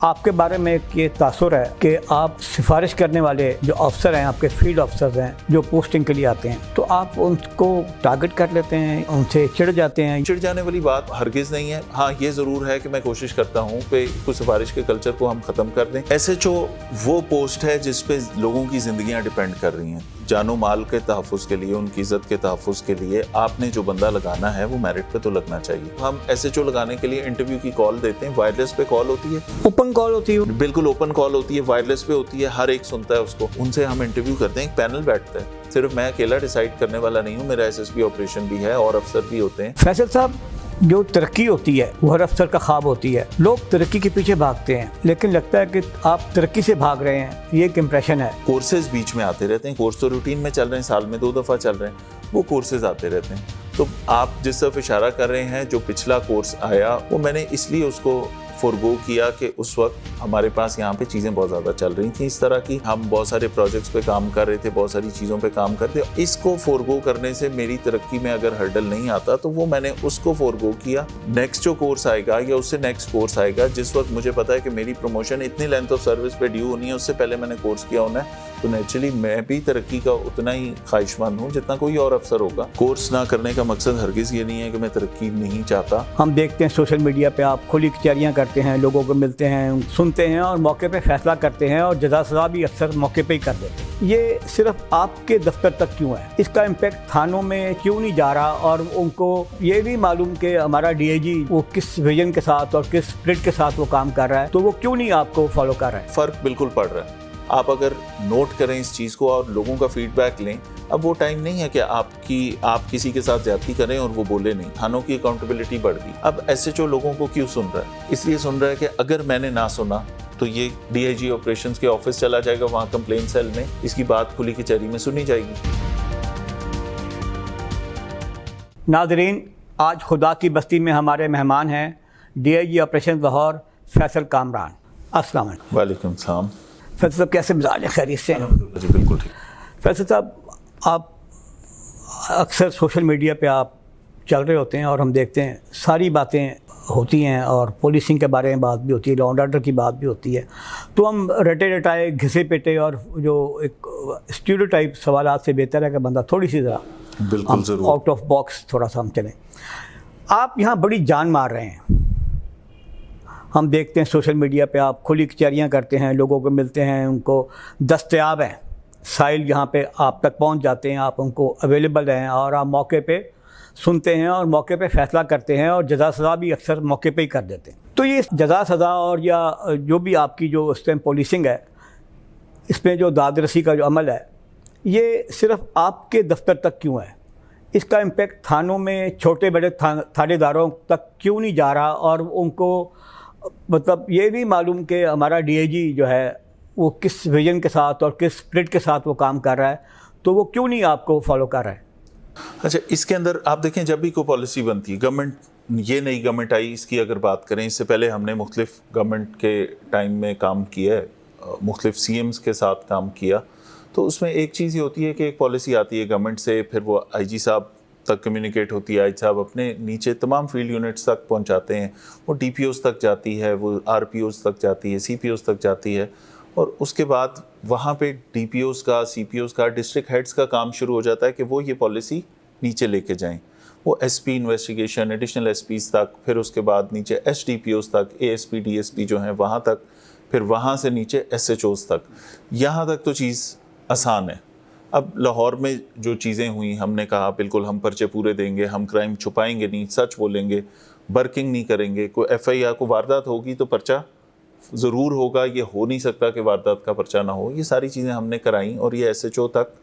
आपके बारे में एक ये तासुर है कि आप सिफारिश करने वाले जो अफसर हैं, आपके फील्ड अफसर्स हैं जो पोस्टिंग के लिए आते हैं, तो आप उनको टारगेट कर लेते हैं, उनसे चिढ़ जाते हैं। चिढ़ जाने वाली बात हरगिज़ नहीं है। हाँ, ये ज़रूर है कि मैं कोशिश करता हूँ कि कुछ सिफारिश के कल्चर को हम ख़त्म कर दें। SHO वो पोस्ट है जिस पे लोगों की ज़िंदगियाँ डिपेंड कर रही हैं। जानो माल के तहफ़्फ़ुज़ के लिए, उनकी इज़्ज़त के तहफ़्फ़ुज़ के लिए आपने जो बंदा लगाना है वो मेरिट पे तो लगना चाहिए। हम SHO लगाने के लिए इंटरव्यू की कॉल देते हैं। वायरलेस पे कॉल होती है, ओपन कॉल होती है, बिल्कुल ओपन कॉल होती है, वायरलेस पे होती है, हर एक सुनता है उसको। उनसे हम इंटरव्यू करते हैं, एक पैनल बैठता है। सिर्फ मैं अकेला डिसाइड करने वाला नहीं हूँ, मेरा SSP ऑपरेशन भी है और अफसर भी होते हैं। फैसल साहब, जो तरक्की होती है वो हर अफसर का ख्वाब होती है। लोग तरक्की के पीछे भागते हैं, लेकिन लगता है कि आप तरक्की से भाग रहे हैं, ये एक इम्प्रेशन है। कोर्सेज बीच में आते रहते हैं, कोर्स तो रूटीन में चल रहे हैं, साल में 2 दफ़ा चल रहे हैं, वो कोर्सेज आते रहते हैं। तो आप जिस तरफ इशारा कर रहे हैं, जो पिछला कोर्स आया वो मैंने इसलिए उसको फॉरगो किया कि उस वक्त हमारे पास यहाँ पे चीज़ें बहुत ज़्यादा चल रही थी इस तरह की, हम बहुत सारे प्रोजेक्ट्स पे काम कर रहे थे, बहुत सारी चीज़ों पे काम करते। इसको फॉरगो करने से मेरी तरक्की में अगर हर्डल नहीं आता तो वो मैंने उसको फॉरगो किया। नेक्स्ट जो कोर्स आएगा या उससे नेक्स्ट कोर्स आएगा, जिस वक्त मुझे पता है कि मेरी प्रमोशन इतनी लेंथ ऑफ सर्विस पे ड्यू होनी है, उससे पहले मैंने कोर्स किया होना है, तो नेचुरली मैं भी तरक्की का उतना ही ख्वाहिशमंद हूँ जितना कोई और अफसर होगा। कोर्स ना करने का मकसद हरगिज़ ये नहीं है कि मैं तरक्की नहीं चाहता। हम देखते हैं सोशल मीडिया पे आप खुली कचहरियाँ करते हैं, लोगों को मिलते हैं, सुनते हैं और मौके पे फैसला करते हैं और जज़ा सज़ा भी अक्सर मौके पे ही कर देते हैं। ये सिर्फ आपके दफ्तर तक क्यों है? इसका इम्पैक्ट थानों में क्यों नहीं जा रहा? और उनको ये भी मालूम कि हमारा DIG वो किस विजन के साथ और किस स्पिरिट के साथ वो काम कर रहा है, तो वो क्यों नहीं आपको फॉलो कर रहा है? फ़र्क बिल्कुल पड़ रहा है। आप अगर नोट करें इस चीज़ को और लोगों का फीडबैक लें, अब वो टाइम नहीं है कि आप किसी के साथ ज्यादती करें और वो बोले नहीं। थानों की अकाउंटेबिलिटी बढ़ गई। अब SHO लोगों को क्यों सुन रहा है? इसलिए सुन रहा है कि अगर मैंने ना सुना तो ये DIG ऑपरेशंस के ऑफिस चला जाएगा, वहाँ कंप्लेंट सेल में इसकी बात खुली कचहरी में सुनी जाएगी। नाज़रीन, आज खुदा की बस्ती में हमारे मेहमान हैं DIG ऑपरेशन लाहौर फैसल कामरान। अस्सलाम वालेकुम। वालेकुम सलाम। फैसल साहब, कैसे मिजाज है? खैरियत से? जी बिल्कुल ठीक। फैसल साहब, आप अक्सर सोशल मीडिया पे आप चल रहे होते हैं और हम देखते हैं सारी बातें होती हैं और पुलिसिंग के बारे में बात भी होती है, लॉ एंड ऑर्डर की बात भी होती है, तो हम रटे रटाए घिसे पेटे और जो एक स्टीरियोटाइप सवालात से बेहतर है कि बंदा थोड़ी सी ज़रा बिल्कुल ज़रूर आउट ऑफ बॉक्स थोड़ा सा हम चलें। आप यहाँ बड़ी जान मार रहे हैं। हम देखते हैं सोशल मीडिया पे आप खुली कचहरियाँ करते हैं, लोगों को मिलते हैं, उनको दस्तयाब हैं, साइल यहाँ पे आप तक पहुँच जाते हैं, आप उनको अवेलेबल हैं और आप मौके पे सुनते हैं और मौके पे फ़ैसला करते हैं और जज़ा सज़ा भी अक्सर मौके पे ही कर देते हैं। तो ये जज़ा सज़ा और या जो भी आपकी जो इस टाइम पुलिसिंग है, इसमें जो दाद रसी का जो अमल है, ये सिर्फ आपके दफ्तर तक क्यों है? इसका इम्पेक्ट थानों में छोटे बड़े थानेदारों तक क्यों नहीं जा रहा? और उनको मतलब ये भी मालूम कि हमारा DIG जो है वो किस विजन के साथ और किस स्पिरिट के साथ वो काम कर रहा है, तो वो क्यों नहीं आपको फॉलो कर रहा है? अच्छा, इसके अंदर आप देखें, जब भी कोई पॉलिसी बनती है, गवर्नमेंट, ये नई गवर्नमेंट आई, इसकी अगर बात करें, इससे पहले हमने मुख्तलिफ गवर्नमेंट के टाइम में काम किया है, मुख्तलिफ CMs के साथ काम किया, तो उसमें एक चीज़ ये होती है कि एक पॉलिसी आती है गवर्नमेंट से, फिर वो IG साहब तक कम्युनिकेट होती है, IG साहब अपने नीचे तमाम फील्ड यूनिट्स तक पहुंचाते हैं, वो DPOs तक जाती है, वो RPOs तक जाती है, CPOs तक जाती है, और उसके बाद वहाँ पे DPOs का, CPOs का, डिस्ट्रिक्ट हेड्स का काम शुरू हो जाता है कि वो ये पॉलिसी नीचे लेके जाएं। वो SP इन्वेस्टिगेशन, एडिशनल SPs तक, फिर उसके बाद नीचे HDPOs तक, ASP DSP जो हैं वहाँ तक, फिर वहाँ से नीचे SHOs तक। यहाँ तक तो चीज़ आसान है। अब लाहौर में जो चीज़ें हुई, हमने कहा बिल्कुल हम पर्चे पूरे देंगे, हम क्राइम छुपाएंगे नहीं, सच बोलेंगे, बर्किंग नहीं करेंगे, कोई FIR को वारदात होगी तो पर्चा ज़रूर होगा, ये हो नहीं सकता कि वारदात का पर्चा ना हो। ये सारी चीज़ें हमने कराई और ये SHO तक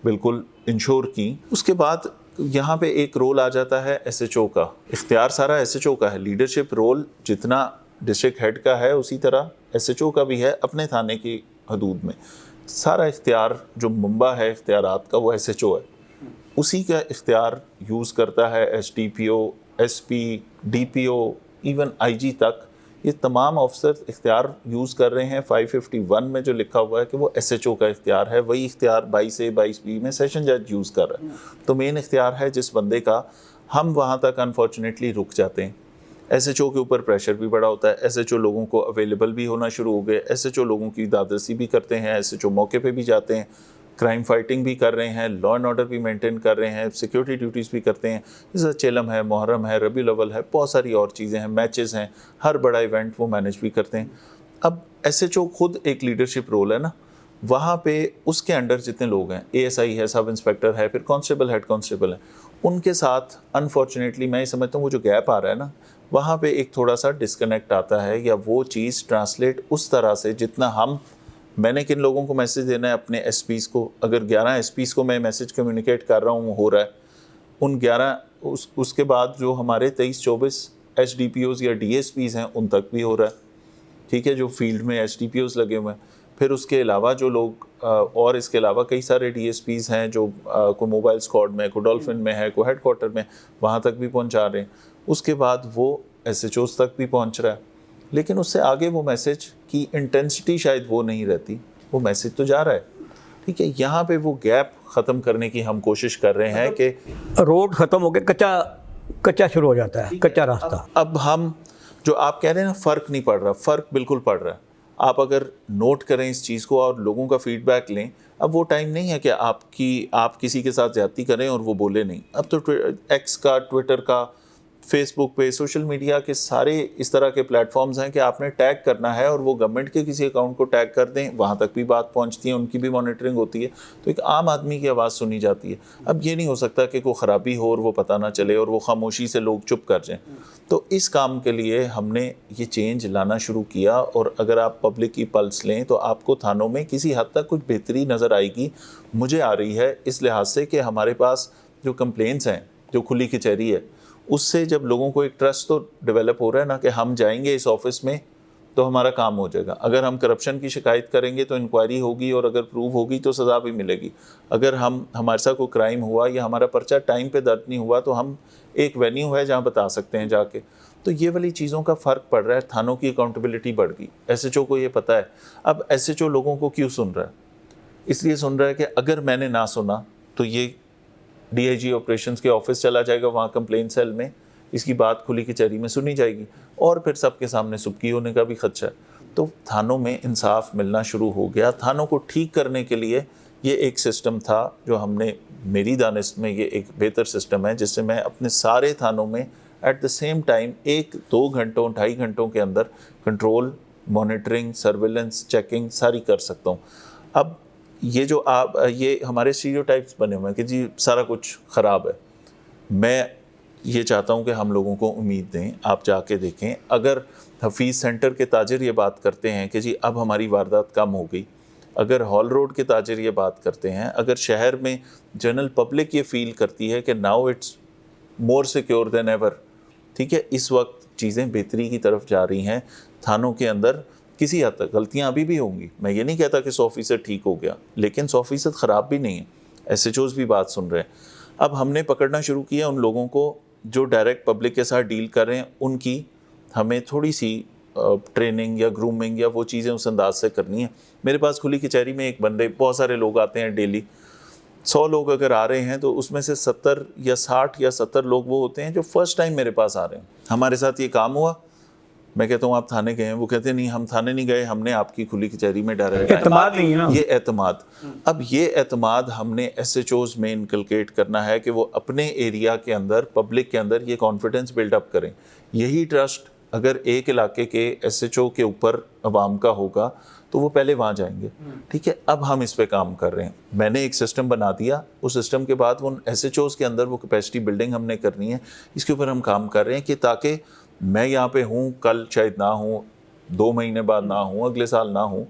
बिल्कुल इंश्योर की। उसके बाद यहाँ पे एक रोल आ जाता है SHO का, इख्तियार सारा SHO का है, लीडरशिप रोल जितना डिस्ट्रिक्ट हेड का है उसी तरह SHO का भी है अपने थाने की हदूद में। सारा इख्तियार जो मुंबा है इख्तियारात का, वो SHO है, उसी का इख्तियार यूज़ करता है HDPO, SP, DPO, even IG तक। ये तमाम अफसर इख्तियार यूज़ कर रहे हैं। 551 में जो लिखा हुआ है कि वो SHO का इख्तियार है, वही इख्तियार 22A 22B में सेशन जज यूज़ कर रहा है। तो मेन इख्तियार है जिस बंदे का, हम वहाँ तक अनफॉर्चुनेटली रुक जाते हैं। एसएचओ के ऊपर प्रेशर भी बड़ा होता है, एसएचओ लोगों को अवेलेबल भी होना शुरू हो गए, एसएचओ लोगों की दादरसी भी करते हैं, एसएचओ मौके पे भी जाते हैं, क्राइम फाइटिंग भी कर रहे हैं, लॉ एंड ऑर्डर भी मेंटेन कर रहे हैं, सिक्योरिटी ड्यूटीज़ भी करते हैं। जैसे चेलम है, मुहर्रम है, रबीउल अव्वल है, बहुत सारी और चीज़ें हैं, मैचेस हैं, हर बड़ा इवेंट वो मैनेज भी करते हैं। अब एसएचओ खुद एक लीडरशिप रोल है ना, वहाँ पे उसके अंडर जितने लोग हैं, एएसआई है, सब इंस्पेक्टर है, फिर कांस्टेबल, हेड कांस्टेबल है, उनके साथ अनफॉर्चुनेटली मैं ये समझता हूँ वो जो गैप आ रहा है ना, वहाँ पे एक थोड़ा सा डिस्कनेक्ट आता है, या वो चीज़ ट्रांसलेट उस तरह से जितना मैंने किन लोगों को मैसेज देना है अपने एसपीज़ को, अगर 11 एसपीज़ को मैं मैसेज कम्युनिकेट कर रहा हूँ हो रहा है, उन 11 उसके बाद जो हमारे 23-24 एसडीपीओज़ या डीएसपीज़ हैं उन तक भी हो रहा है, ठीक है, जो फील्ड में एसडीपीओज़ लगे हुए हैं। फिर उसके अलावा जो लोग और इसके अलावा कई सारे डीएसपीज़ हैं जो कोई मोबाइल स्क्वाड में, कोई डॉल्फिन में है, कोई हेडक्वार्टर में, वहाँ तक भी पहुँचा रहे हैं। उसके बाद वो एसएचओज़ तक भी पहुँच रहा है, लेकिन उससे आगे वो मैसेज की इंटेंसिटी शायद वो नहीं रहती, वो मैसेज तो जा रहा है, ठीक है। यहाँ पे वो गैप ख़त्म करने की हम कोशिश कर रहे हैं कि रोड ख़त्म हो गया, कच्चा शुरू हो जाता है, कच्चा रास्ता। अब हम जो आप कह रहे हैं ना, फ़र्क नहीं पड़ रहा, फ़र्क बिल्कुल पड़ रहा है। आप अगर नोट करें इस चीज़ को और लोगों का फीडबैक लें, अब वो टाइम नहीं है कि आप किसी के साथ ज़्यादती करें और वो बोले नहीं। अब तो एक्स का, ट्विटर का, फेसबुक पे, सोशल मीडिया के सारे इस तरह के प्लेटफॉर्म्स हैं कि आपने टैग करना है और वो गवर्नमेंट के किसी अकाउंट को टैग कर दें, वहाँ तक भी बात पहुँचती है, उनकी भी मॉनिटरिंग होती है, तो एक आम आदमी की आवाज़ सुनी जाती है। अब ये नहीं हो सकता कि कोई ख़राबी हो और वो पता ना चले और वो खामोशी से लोग चुप कर जाएं। तो इस काम के लिए हमने ये चेंज लाना शुरू किया, और अगर आप पब्लिक की पल्स लें तो आपको थानों में किसी हद तक कुछ बेहतरी नज़र आएगी। मुझे आ रही है इस लिहाज से कि हमारे पास जो कंप्लेंट्स हैं, जो खुली कचहरी है, उससे जब लोगों को एक ट्रस्ट तो डेवलप हो रहा है ना कि हम जाएंगे इस ऑफिस में तो हमारा काम हो जाएगा। अगर हम करप्शन की शिकायत करेंगे तो इंक्वायरी होगी, और अगर प्रूव होगी तो सज़ा भी मिलेगी। अगर हमारे साथ कोई क्राइम हुआ या हमारा पर्चा टाइम पे दर्ज नहीं हुआ तो हम एक वेन्यू है जहाँ बता सकते हैं जाके। तो ये वाली चीज़ों का फ़र्क पड़ रहा है, थानों की अकाउंटेबिलिटी बढ़ गई, एसएचओ को ये पता है। अब एसएचओ लोगों को क्यों सुन रहा है? इसलिए सुन रहा है कि अगर मैंने ना सुना तो ये डीआईजी ऑपरेशंस के ऑफिस चला जाएगा, वहाँ कंप्लेंट सेल में इसकी बात खुली कचहरी में सुनी जाएगी, और फिर सबके सामने सुबकी होने का भी खदशा है। तो थानों में इंसाफ मिलना शुरू हो गया। थानों को ठीक करने के लिए ये एक सिस्टम था जो हमने, मेरी दानिश में ये एक बेहतर सिस्टम है जिससे मैं अपने सारे थानों में एट द सेम टाइम 1-2 घंटों 2.5 घंटों के अंदर कंट्रोल, मॉनिटरिंग, सर्विलेंस, चेकिंग सारी कर सकता हूँ। अब ये हमारे स्टीरियोटाइप्स बने हुए हैं कि जी सारा कुछ ख़राब है। मैं ये चाहता हूँ कि हम लोगों को उम्मीद दें, आप जाके देखें। अगर हफीज़ सेंटर के ताजिर ये बात करते हैं कि जी अब हमारी वारदात कम हो गई, अगर हॉल रोड के ताजिर ये बात करते हैं, अगर शहर में जनरल पब्लिक ये फील करती है कि now it's more secure then ever, ठीक है, इस वक्त चीज़ें बेहतरी की तरफ जा रही हैं। थानों के अंदर किसी हद तक गलतियाँ अभी भी होंगी, मैं ये नहीं कहता कि 100% ठीक हो गया, लेकिन 100% ख़राब भी नहीं है। एसएचओज़ भी बात सुन रहे हैं। अब हमने पकड़ना शुरू किया उन लोगों को जो डायरेक्ट पब्लिक के साथ डील कर रहे हैं, उनकी हमें थोड़ी सी ट्रेनिंग या ग्रूमिंग या वो चीज़ें उस अंदाज से करनी है। मेरे पास खुली कचहरी में एक बंदे, बहुत सारे लोग आते हैं डेली, 100 लोग अगर आ रहे हैं तो उसमें से 70 या 60 या 70 लोग वो होते हैं जो फर्स्ट टाइम मेरे पास आ रहे हैं। हमारे साथ ये काम हुआ, मैं कहता हूँ आप थाने गए हैं, वो कहते हैं नहीं हम थाने नहीं गए, हमने आपकी खुली कचहरी में डायरेक्ट। एतमाद नहीं है ना, ये एतमाद। अब ये एतमाद हमने एसएचओज़ में इनकलकेट करना है कि वो अपने एरिया के अंदर, पब्लिक के अंदर ये कॉन्फिडेंस बिल्डअप करें। यही ट्रस्ट अगर एक इलाके के एसएचओ के ऊपर अवाम का होगा तो वो पहले वहाँ जाएंगे, ठीक है। अब हम इस पे काम कर रहे हैं। मैंने एक सिस्टम बना दिया, उस सिस्टम के बाद वो एसएचओज़ के अंदर वो कैपेसिटी बिल्डिंग हमने करनी है। इसके ऊपर हम काम कर रहे हैं कि ताकि मैं यहाँ पे हूँ, कल शायद ना हूँ, 2 महीने बाद ना हूँ, अगले साल ना हूँ,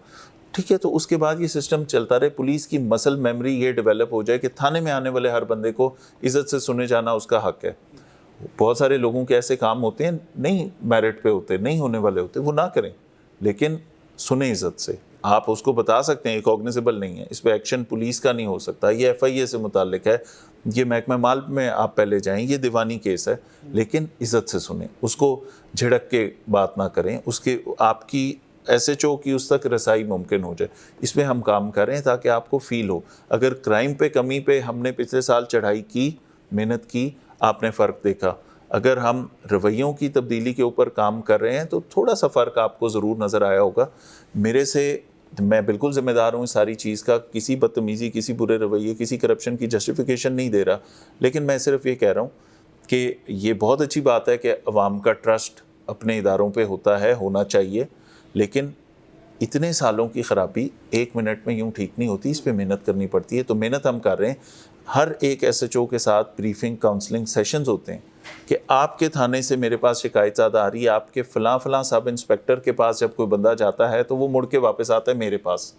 ठीक है, तो उसके बाद ये सिस्टम चलता रहे। पुलिस की मसल मेमोरी ये डेवलप हो जाए कि थाने में आने वाले हर बंदे को इज़्ज़त से सुने जाना उसका हक है। बहुत सारे लोगों के ऐसे काम होते हैं, नहीं मेरिट पे होते, नहीं होने वाले होते, वो ना करें, लेकिन सुने इज़्ज़त से। आप उसको बता सकते हैं, कॉग्निजेबल नहीं है, इस पर एक्शन पुलिस का नहीं हो सकता, ये एफआईए से मुताल्लिक है, ये महकमा माल में आप पहले जाएं, ये दीवानी केस है, लेकिन इज़्ज़त से सुने, उसको झिड़क के बात ना करें, उसके आपकी एसएचओ की उस तक रसाई मुमकिन हो जाए। इसमें हम काम कर रहे हैं ताकि आपको फ़ील हो। अगर क्राइम पे कमी पे हमने पिछले साल चढ़ाई की, मेहनत की, आपने फ़र्क देखा। अगर हम रवैयों की तब्दीली के ऊपर काम कर रहे हैं तो थोड़ा सा फ़र्क आपको ज़रूर नज़र आया होगा। मेरे से, मैं बिल्कुल ज़िम्मेदार हूँ इस सारी चीज़ का, किसी बदतमीज़ी, किसी बुरे रवैये, किसी करप्शन की जस्टिफिकेशन नहीं दे रहा, लेकिन मैं सिर्फ ये कह रहा हूँ कि ये बहुत अच्छी बात है कि अवाम का ट्रस्ट अपने इदारों पे होता है, होना चाहिए, लेकिन इतने सालों की ख़राबी 1 मिनट में यूँ ठीक नहीं होती, इस पे मेहनत करनी पड़ती है। तो मेहनत हम कर रहे हैं। हर एक SHO के साथ ब्रीफिंग, काउंसलिंग सेशंस होते हैं कि आपके थाने से मेरे पास शिकायत ज़्यादा आ रही है, आपके फ़लाँ सब इंस्पेक्टर के पास जब कोई बंदा जाता है तो वो मुड़ के वापस आता है मेरे पास।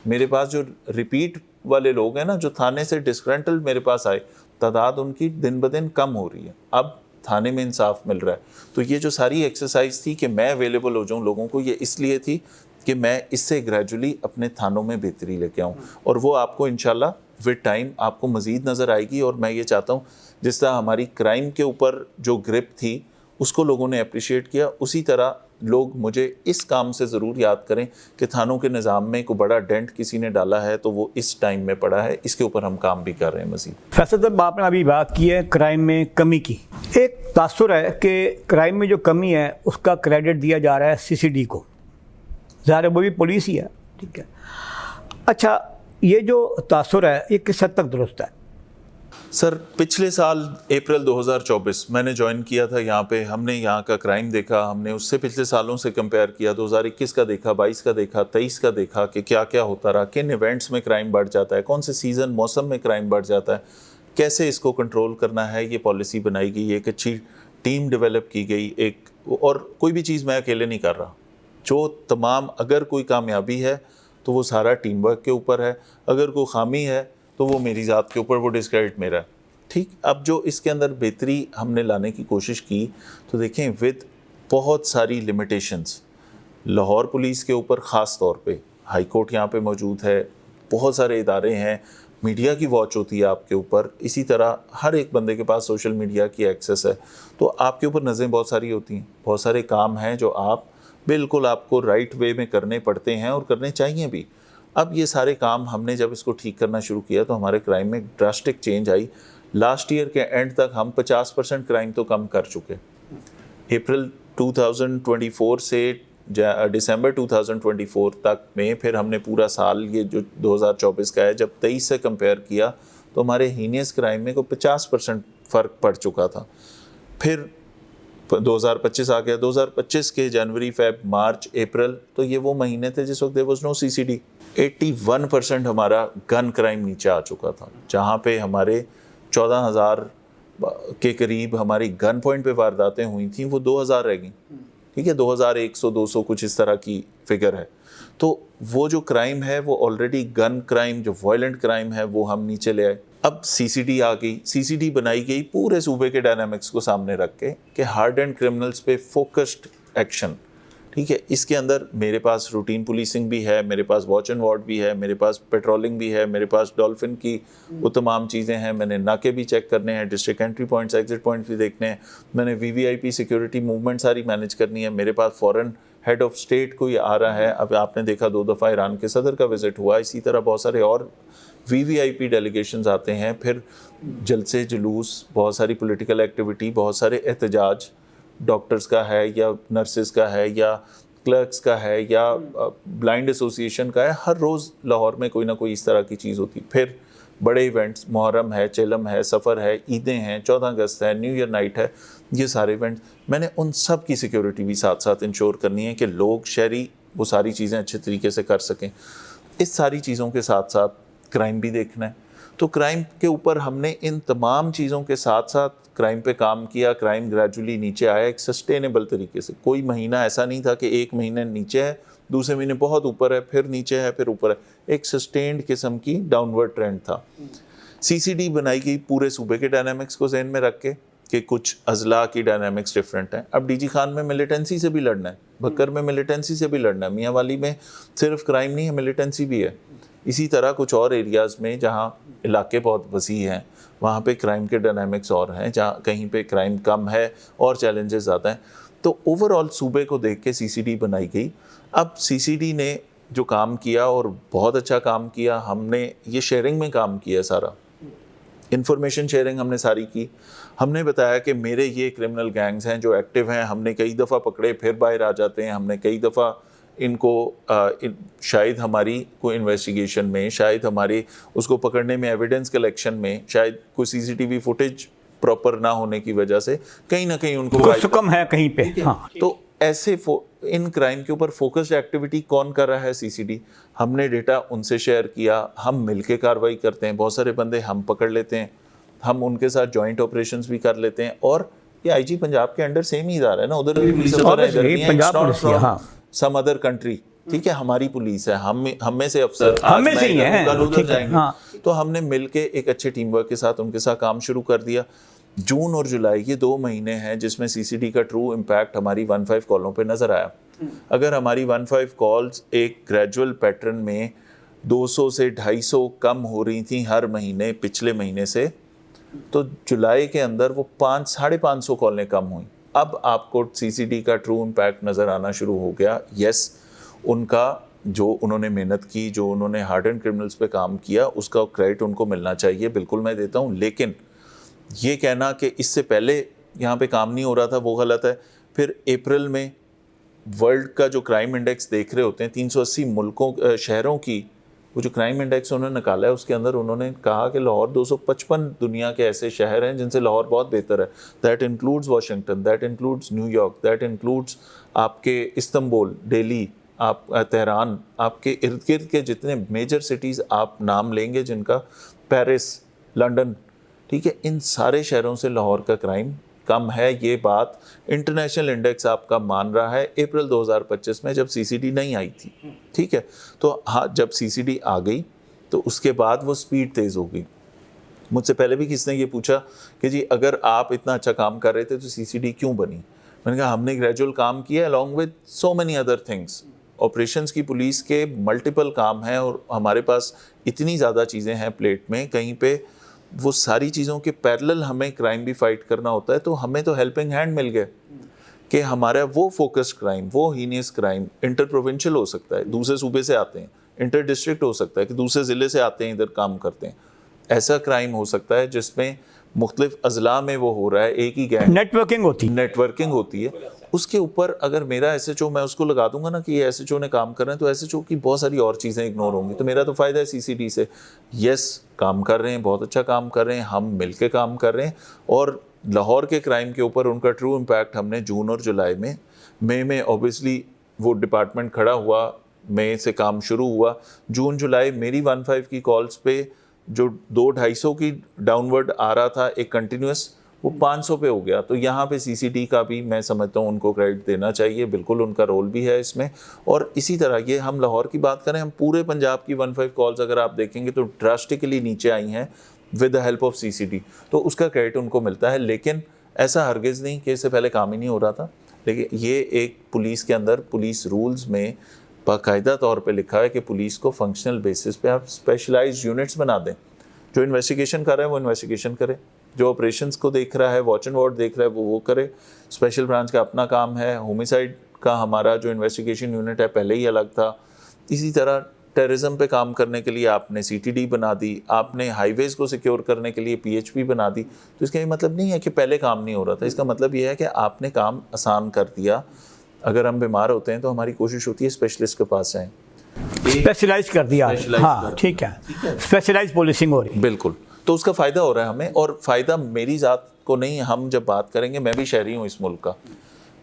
मेरे पास जो रिपीट वाले लोग हैं ना, जो थाने से डिस्ग्रंटल्ड मेरे पास आए, तादाद उनकी दिन ब दिन कम हो रही है। अब थाने में इंसाफ मिल रहा है। तो ये जो सारी एक्सरसाइज थी कि मैं अवेलेबल हो जाऊँ लोगों को, ये इसलिए थी कि मैं इससे ग्रेजुअली अपने थानों में बेहतरी लेके आऊँ, और वो आपको इंशाल्लाह विद टाइम आपको मज़ीद नज़र आएगी। और मैं ये चाहता हूँ जिस तरह हमारी क्राइम के ऊपर जो ग्रिप थी उसको लोगों ने अप्रिशिएट किया, उसी तरह लोग मुझे इस काम से ज़रूर याद करें कि थानों के निज़ाम में कोई बड़ा डेंट किसी ने डाला है तो वो इस टाइम में पड़ा है। इसके ऊपर हम काम भी कर रहे हैं मज़ीद। फैसल साहब, आपने अभी बात की है क्राइम में कमी की। एक तासुर है कि क्राइम में जो कमी है उसका क्रेडिट दिया जा रहा है CCD को। ज़ाहिर है वो भी पुलिस ही है, ठीक है। अच्छा, ये जो तासुर है ये किस हद तक दुरुस्त है? सर, पिछले साल अप्रैल 2024 मैंने ज्वाइन किया था यहाँ पे। हमने यहाँ का क्राइम देखा, हमने उससे पिछले सालों से कंपेयर किया, 2021 का देखा, 22 का देखा, 23 का देखा कि क्या क्या होता रहा, किन इवेंट्स में क्राइम बढ़ जाता है, कौन से सीज़न मौसम में क्राइम बढ़ जाता है, कैसे इसको कंट्रोल करना है। ये पॉलिसी बनाई गई, एक अच्छी टीम डेवलप की गई, और कोई भी चीज़ मैं अकेले नहीं कर रहा। जो तमाम, अगर कोई कामयाबी है तो वो सारा टीम वर्क के ऊपर है, अगर कोई खामी है तो वो मेरी ज़ात के ऊपर, वो डिस्क्रेडिट मेरा है। ठीक, अब जो इसके अंदर बेहतरी हमने लाने की कोशिश की तो देखें, विद बहुत सारी लिमिटेशंस, लाहौर पुलिस के ऊपर ख़ास तौर पे हाई कोर्ट यहाँ पे मौजूद है, बहुत सारे इदारे हैं, मीडिया की वॉच होती है आपके ऊपर, इसी तरह हर एक बंदे के पास सोशल मीडिया की एक्सेस है, तो आपके ऊपर नज़रें बहुत सारी होती हैं, बहुत सारे काम हैं जो आप बिल्कुल आपको राइट वे में करने पड़ते हैं और करने चाहिए भी। अब ये सारे काम हमने जब इसको ठीक करना शुरू किया तो हमारे क्राइम में ड्रास्टिक चेंज आई। लास्ट ईयर के एंड तक हम 50% क्राइम तो कम कर चुके। अप्रैल 2024 से दिसंबर 2024 तक में फिर हमने पूरा साल, ये जो 2024 का है, जब 23 से कंपेयर किया तो हमारे हीनियस क्राइम में को 50% फ़र्क पड़ चुका था। फिर 2025 आ गया, 2025 के जनवरी, फेब, मार्च, अप्रैल, तो ये वो महीने थे जिस वक्त देयर वाज नो CCD। 81% हमारा गन क्राइम नीचे आ चुका था, जहाँ पे हमारे 14,000 के करीब हमारी गन पॉइंट पे वारदातें हुई थी, वो 2,000 रह गई। ठीक है, 2,100 200 कुछ इस तरह की फिगर है। तो वो जो क्राइम है वो ऑलरेडी गन क्राइम, जो वायलेंट क्राइम है, वो हम नीचे ले आए। अब CCD आ गई, CCD बनाई गई पूरे सूबे के डायनामिक्स को सामने रख के कि हार्ड एंड क्रिमिनल्स पे फोकस्ड एक्शन। ठीक है, इसके अंदर मेरे पास रूटीन पुलिसिंग भी है, मेरे पास वॉच एंड वार्ड भी है, मेरे पास पेट्रोलिंग भी है, मेरे पास डॉल्फिन की वो तमाम चीज़ें हैं, मैंने नाके भी चेक करने हैं, district entry points, exit points भी देखने हैं, मैंने VVIP सिक्योरिटी मूवमेंट सारी मैनेज करनी है, मेरे पास फॉरेन हेड ऑफ स्टेट कोई आ रहा है। अब आपने देखा 2 दफ़ा ईरान के सदर का विज़िट हुआ, इसी तरह बहुत सारे और VVIP डेलीगेशंस आते हैं, फिर जलसे जुलूस, बहुत सारी पॉलिटिकल एक्टिविटी, बहुत सारे एहतजाज, डॉक्टर्स का है या नर्सेस का है या क्लर्क्स का है या ब्लाइंड एसोसिएशन का है, हर रोज़ लाहौर में कोई ना कोई इस तरह की चीज़ होती। फिर बड़े इवेंट्स, मुहर्रम है, चेलम है, सफ़र है, ईदें हैं, 14 अगस्त है, न्यू ईयर नाइट है, ये सारे इवेंट्स, मैंने उन सब की सिक्योरिटी भी साथ साथ इंश्योर करनी है कि लोग, शहरी, वो सारी चीज़ें अच्छे तरीके से कर सकें। इस सारी चीज़ों के साथ साथ क्राइम भी देखना है। तो क्राइम के ऊपर हमने इन तमाम चीज़ों के साथ साथ क्राइम पे काम किया। क्राइम ग्रेजुअली नीचे आया एक सस्टेनेबल तरीके से। कोई महीना ऐसा नहीं था कि एक महीने नीचे है, दूसरे महीने बहुत ऊपर है, फिर नीचे है, फिर ऊपर है। एक सस्टेन्ड किस्म की डाउनवर्ड ट्रेंड था। CCD बनाई गई पूरे सूबे के डायनामिक्स को जहन में रख के कि कुछ अजला की डायनामिक्स डिफरेंट हैं। अब DG खान में मिलिटेंसी से भी लड़ना है, बकर में मिलिटेंसी से भी लड़ना है, मियाँ वाली में सिर्फ क्राइम नहीं है, मिलिटेंसी भी है। इसी तरह कुछ और एरियाज़ में जहाँ इलाके बहुत वसी हैं, वहाँ पे क्राइम के डायनामिक्स और हैं, जहाँ कहीं पे क्राइम कम है और चैलेंजेस ज़्यादा हैं। तो ओवरऑल सूबे को देख के CCD बनाई गई। अब CCD ने जो काम किया और बहुत अच्छा काम किया, हमने ये शेयरिंग में काम किया सारा। इंफॉर्मेशन शेयरिंग हमने सारी की। हमने बताया कि मेरे ये क्रिमिनल गैंग्स हैं जो एक्टिव हैं, हमने कई दफ़ा पकड़े फिर बाहर आ जाते हैं, हमने कई दफ़ा इनको शायद हमारी कोई इन्वेस्टिगेशन में, शायद हमारी उसको पकड़ने में, एविडेंस कलेक्शन में, शायद कोई सीसीटीवी फुटेज प्रॉपर ना होने की वजह से कहीं ना कहीं उनको कुछ कम है कहीं पे। हाँ, तो ऐसे इन क्राइम के ऊपर फोकस्ड एक्टिविटी कौन कर रहा है? सीसीडी। हमने डेटा उनसे शेयर किया, हम मिलके कार्रवाई करते हैं, बहुत सारे बंदे हम पकड़ लेते हैं, हम उनके साथ जॉइंट ऑपरेशंस भी कर लेते हैं। और ये आईजी पंजाब के अंडर सेम ही इदारा है ना, उधर भी पुलिस अफसर है, इधर भी है, पंजाब पुलिस है, हाँ, सम अदर कंट्री, ठीक है, हमारी पुलिस है, हम में से अफसर हम में से ही हैं, कल उधर जाएंगे। हाँ। तो हमने मिलके एक अच्छे टीम वर्क के साथ उनके साथ काम शुरू कर दिया। जून और जुलाई ये 2 महीने हैं जिसमें सीसीडी का ट्रू इम्पैक्ट हमारी 15 कॉलों पे नज़र आया। अगर हमारी 15 कॉल्स एक ग्रेजुअल पैटर्न में 200 से 250 कम हो रही थी हर महीने पिछले महीने से, तो जुलाई के अंदर वो 500-550 कॉलें कम हुई। अब आपको सीसीडी का ट्रू इम्पैक्ट नज़र आना शुरू हो गया। यस, उनका जो उन्होंने मेहनत की, जो उन्होंने हार्ड एंड क्रिमिनल्स पे काम किया, उसका क्रेडिट उनको मिलना चाहिए, बिल्कुल मैं देता हूँ। लेकिन ये कहना कि इससे पहले यहाँ पे काम नहीं हो रहा था वो गलत है। फिर अप्रैल में वर्ल्ड का जो क्राइम इंडेक्स देख रहे होते हैं, 380 मुल्कों शहरों की वो जो क्राइम इंडेक्स उन्होंने निकाला है, उसके अंदर उन्होंने कहा कि लाहौर 255 दुनिया के ऐसे शहर हैं जिनसे लाहौर बहुत बेहतर है। That includes Washington, that includes New York, that includes आपके इस्तांबुल, दिल्ली, आप तेहरान, आपके इर्द गिर्द के जितने मेजर सिटीज़ आप नाम लेंगे जिनका, पेरिस, लंदन, ठीक है, इन सारे शहरों से लाहौर का क्राइम कम है। ये बात इंटरनेशनल इंडेक्स आपका मान रहा है अप्रैल 2025 में, जब सीसीडी नहीं आई थी, ठीक है। तो हाँ, जब सीसीडी आ गई तो उसके बाद वो स्पीड तेज़ हो गई। मुझसे पहले भी किसने ये पूछा कि जी अगर आप इतना अच्छा काम कर रहे थे तो सीसीडी क्यों बनी? मैंने कहा हमने ग्रेजुअल काम किया along with so many other things. Operations की पुलिस के मल्टीपल काम हैं और हमारे पास इतनी ज़्यादा चीज़ें हैं प्लेट में, कहीं पे वो सारी चीज़ों के पैरेलल हमें क्राइम भी फाइट करना होता है। तो हमें तो हेल्पिंग हैंड मिल गए कि हमारा वो फोकस्ड क्राइम, वो हीनियस क्राइम इंटर प्रोविंशियल हो सकता है, दूसरे सूबे से आते हैं, इंटर डिस्ट्रिक्ट हो सकता है कि दूसरे ज़िले से आते हैं, इधर काम करते हैं। ऐसा क्राइम हो सकता है जिसमें मुख्तलिफ अजला में वो हो रहा है, एक ही गैंग, नेटवर्किंग होती है। उसके ऊपर अगर मेरा एसएचओ, मैं उसको लगा दूंगा ना कि ये एसएचओ ने काम कर रहे हैं, तो एसएचओ की बहुत सारी और चीज़ें इग्नोर होंगी। तो मेरा तो फ़ायदा है सीसीडी से। यस, काम कर रहे हैं, बहुत अच्छा काम कर रहे हैं, हम मिलके काम कर रहे हैं। और लाहौर के क्राइम के ऊपर उनका ट्रू इम्पैक्ट हमने जून और जुलाई में, मई में ऑब्वियसली वो डिपार्टमेंट खड़ा हुआ, मई से काम शुरू हुआ। जून जुलाई मेरी 15 की कॉल्स पे जो 200-250 की डाउनवर्ड आ रहा था एक कंटिन्यूस, वो 500 पे हो गया। तो यहाँ पे सीसीडी का भी मैं समझता हूँ उनको क्रेडिट देना चाहिए, बिल्कुल उनका रोल भी है इसमें। और इसी तरह ये हम लाहौर की बात करें, हम पूरे पंजाब की 15 कॉल्स अगर आप देखेंगे तो ड्रास्टिकली नीचे आई हैं with the help of CCD, तो उसका क्रेडिट उनको मिलता है। लेकिन ऐसा हरगिज़ नहीं कि इससे पहले काम ही नहीं हो रहा था। लेकिन ये एक पुलिस के अंदर, पुलिस रूल्स में बाकायदा तौर पे लिखा है कि पुलिस को फंक्शनल बेसिस पे आप स्पेशलाइज्ड यूनिट्स बना दें। जो इन्वेस्टिगेशन कर रहा है वो इन्वेस्टिगेशन करे, जो ऑपरेशंस को देख रहा है, वॉच एंड वार्ड देख रहा है, वो करे। स्पेशल ब्रांच का अपना काम है, होमिसाइड का हमारा जो इन्वेस्टिगेशन यूनिट है पहले ही अलग था। इसी तरह टेररिज्म पे काम करने के लिए आपने सीटीडी बना दी, आपने हाईवेज़ को सिक्योर करने के लिए पीएचपी बना दी। तो इसका ये मतलब नहीं है कि पहले काम नहीं हो रहा था, इसका मतलब ये है कि आपने काम आसान कर दिया। अगर हम बीमार होते हैं तो हमारी कोशिश होती है स्पेशलिस्ट के पास जाएं, स्पेशलाइज कर दिया। हाँ, ठीक है, स्पेशलाइज पुलिसिंग हो रही, बिल्कुल। तो उसका फ़ायदा हो रहा है हमें, और फ़ायदा मेरी ज़ात को नहीं, हम जब बात करेंगे, मैं भी शहरी हूँ इस मुल्क का,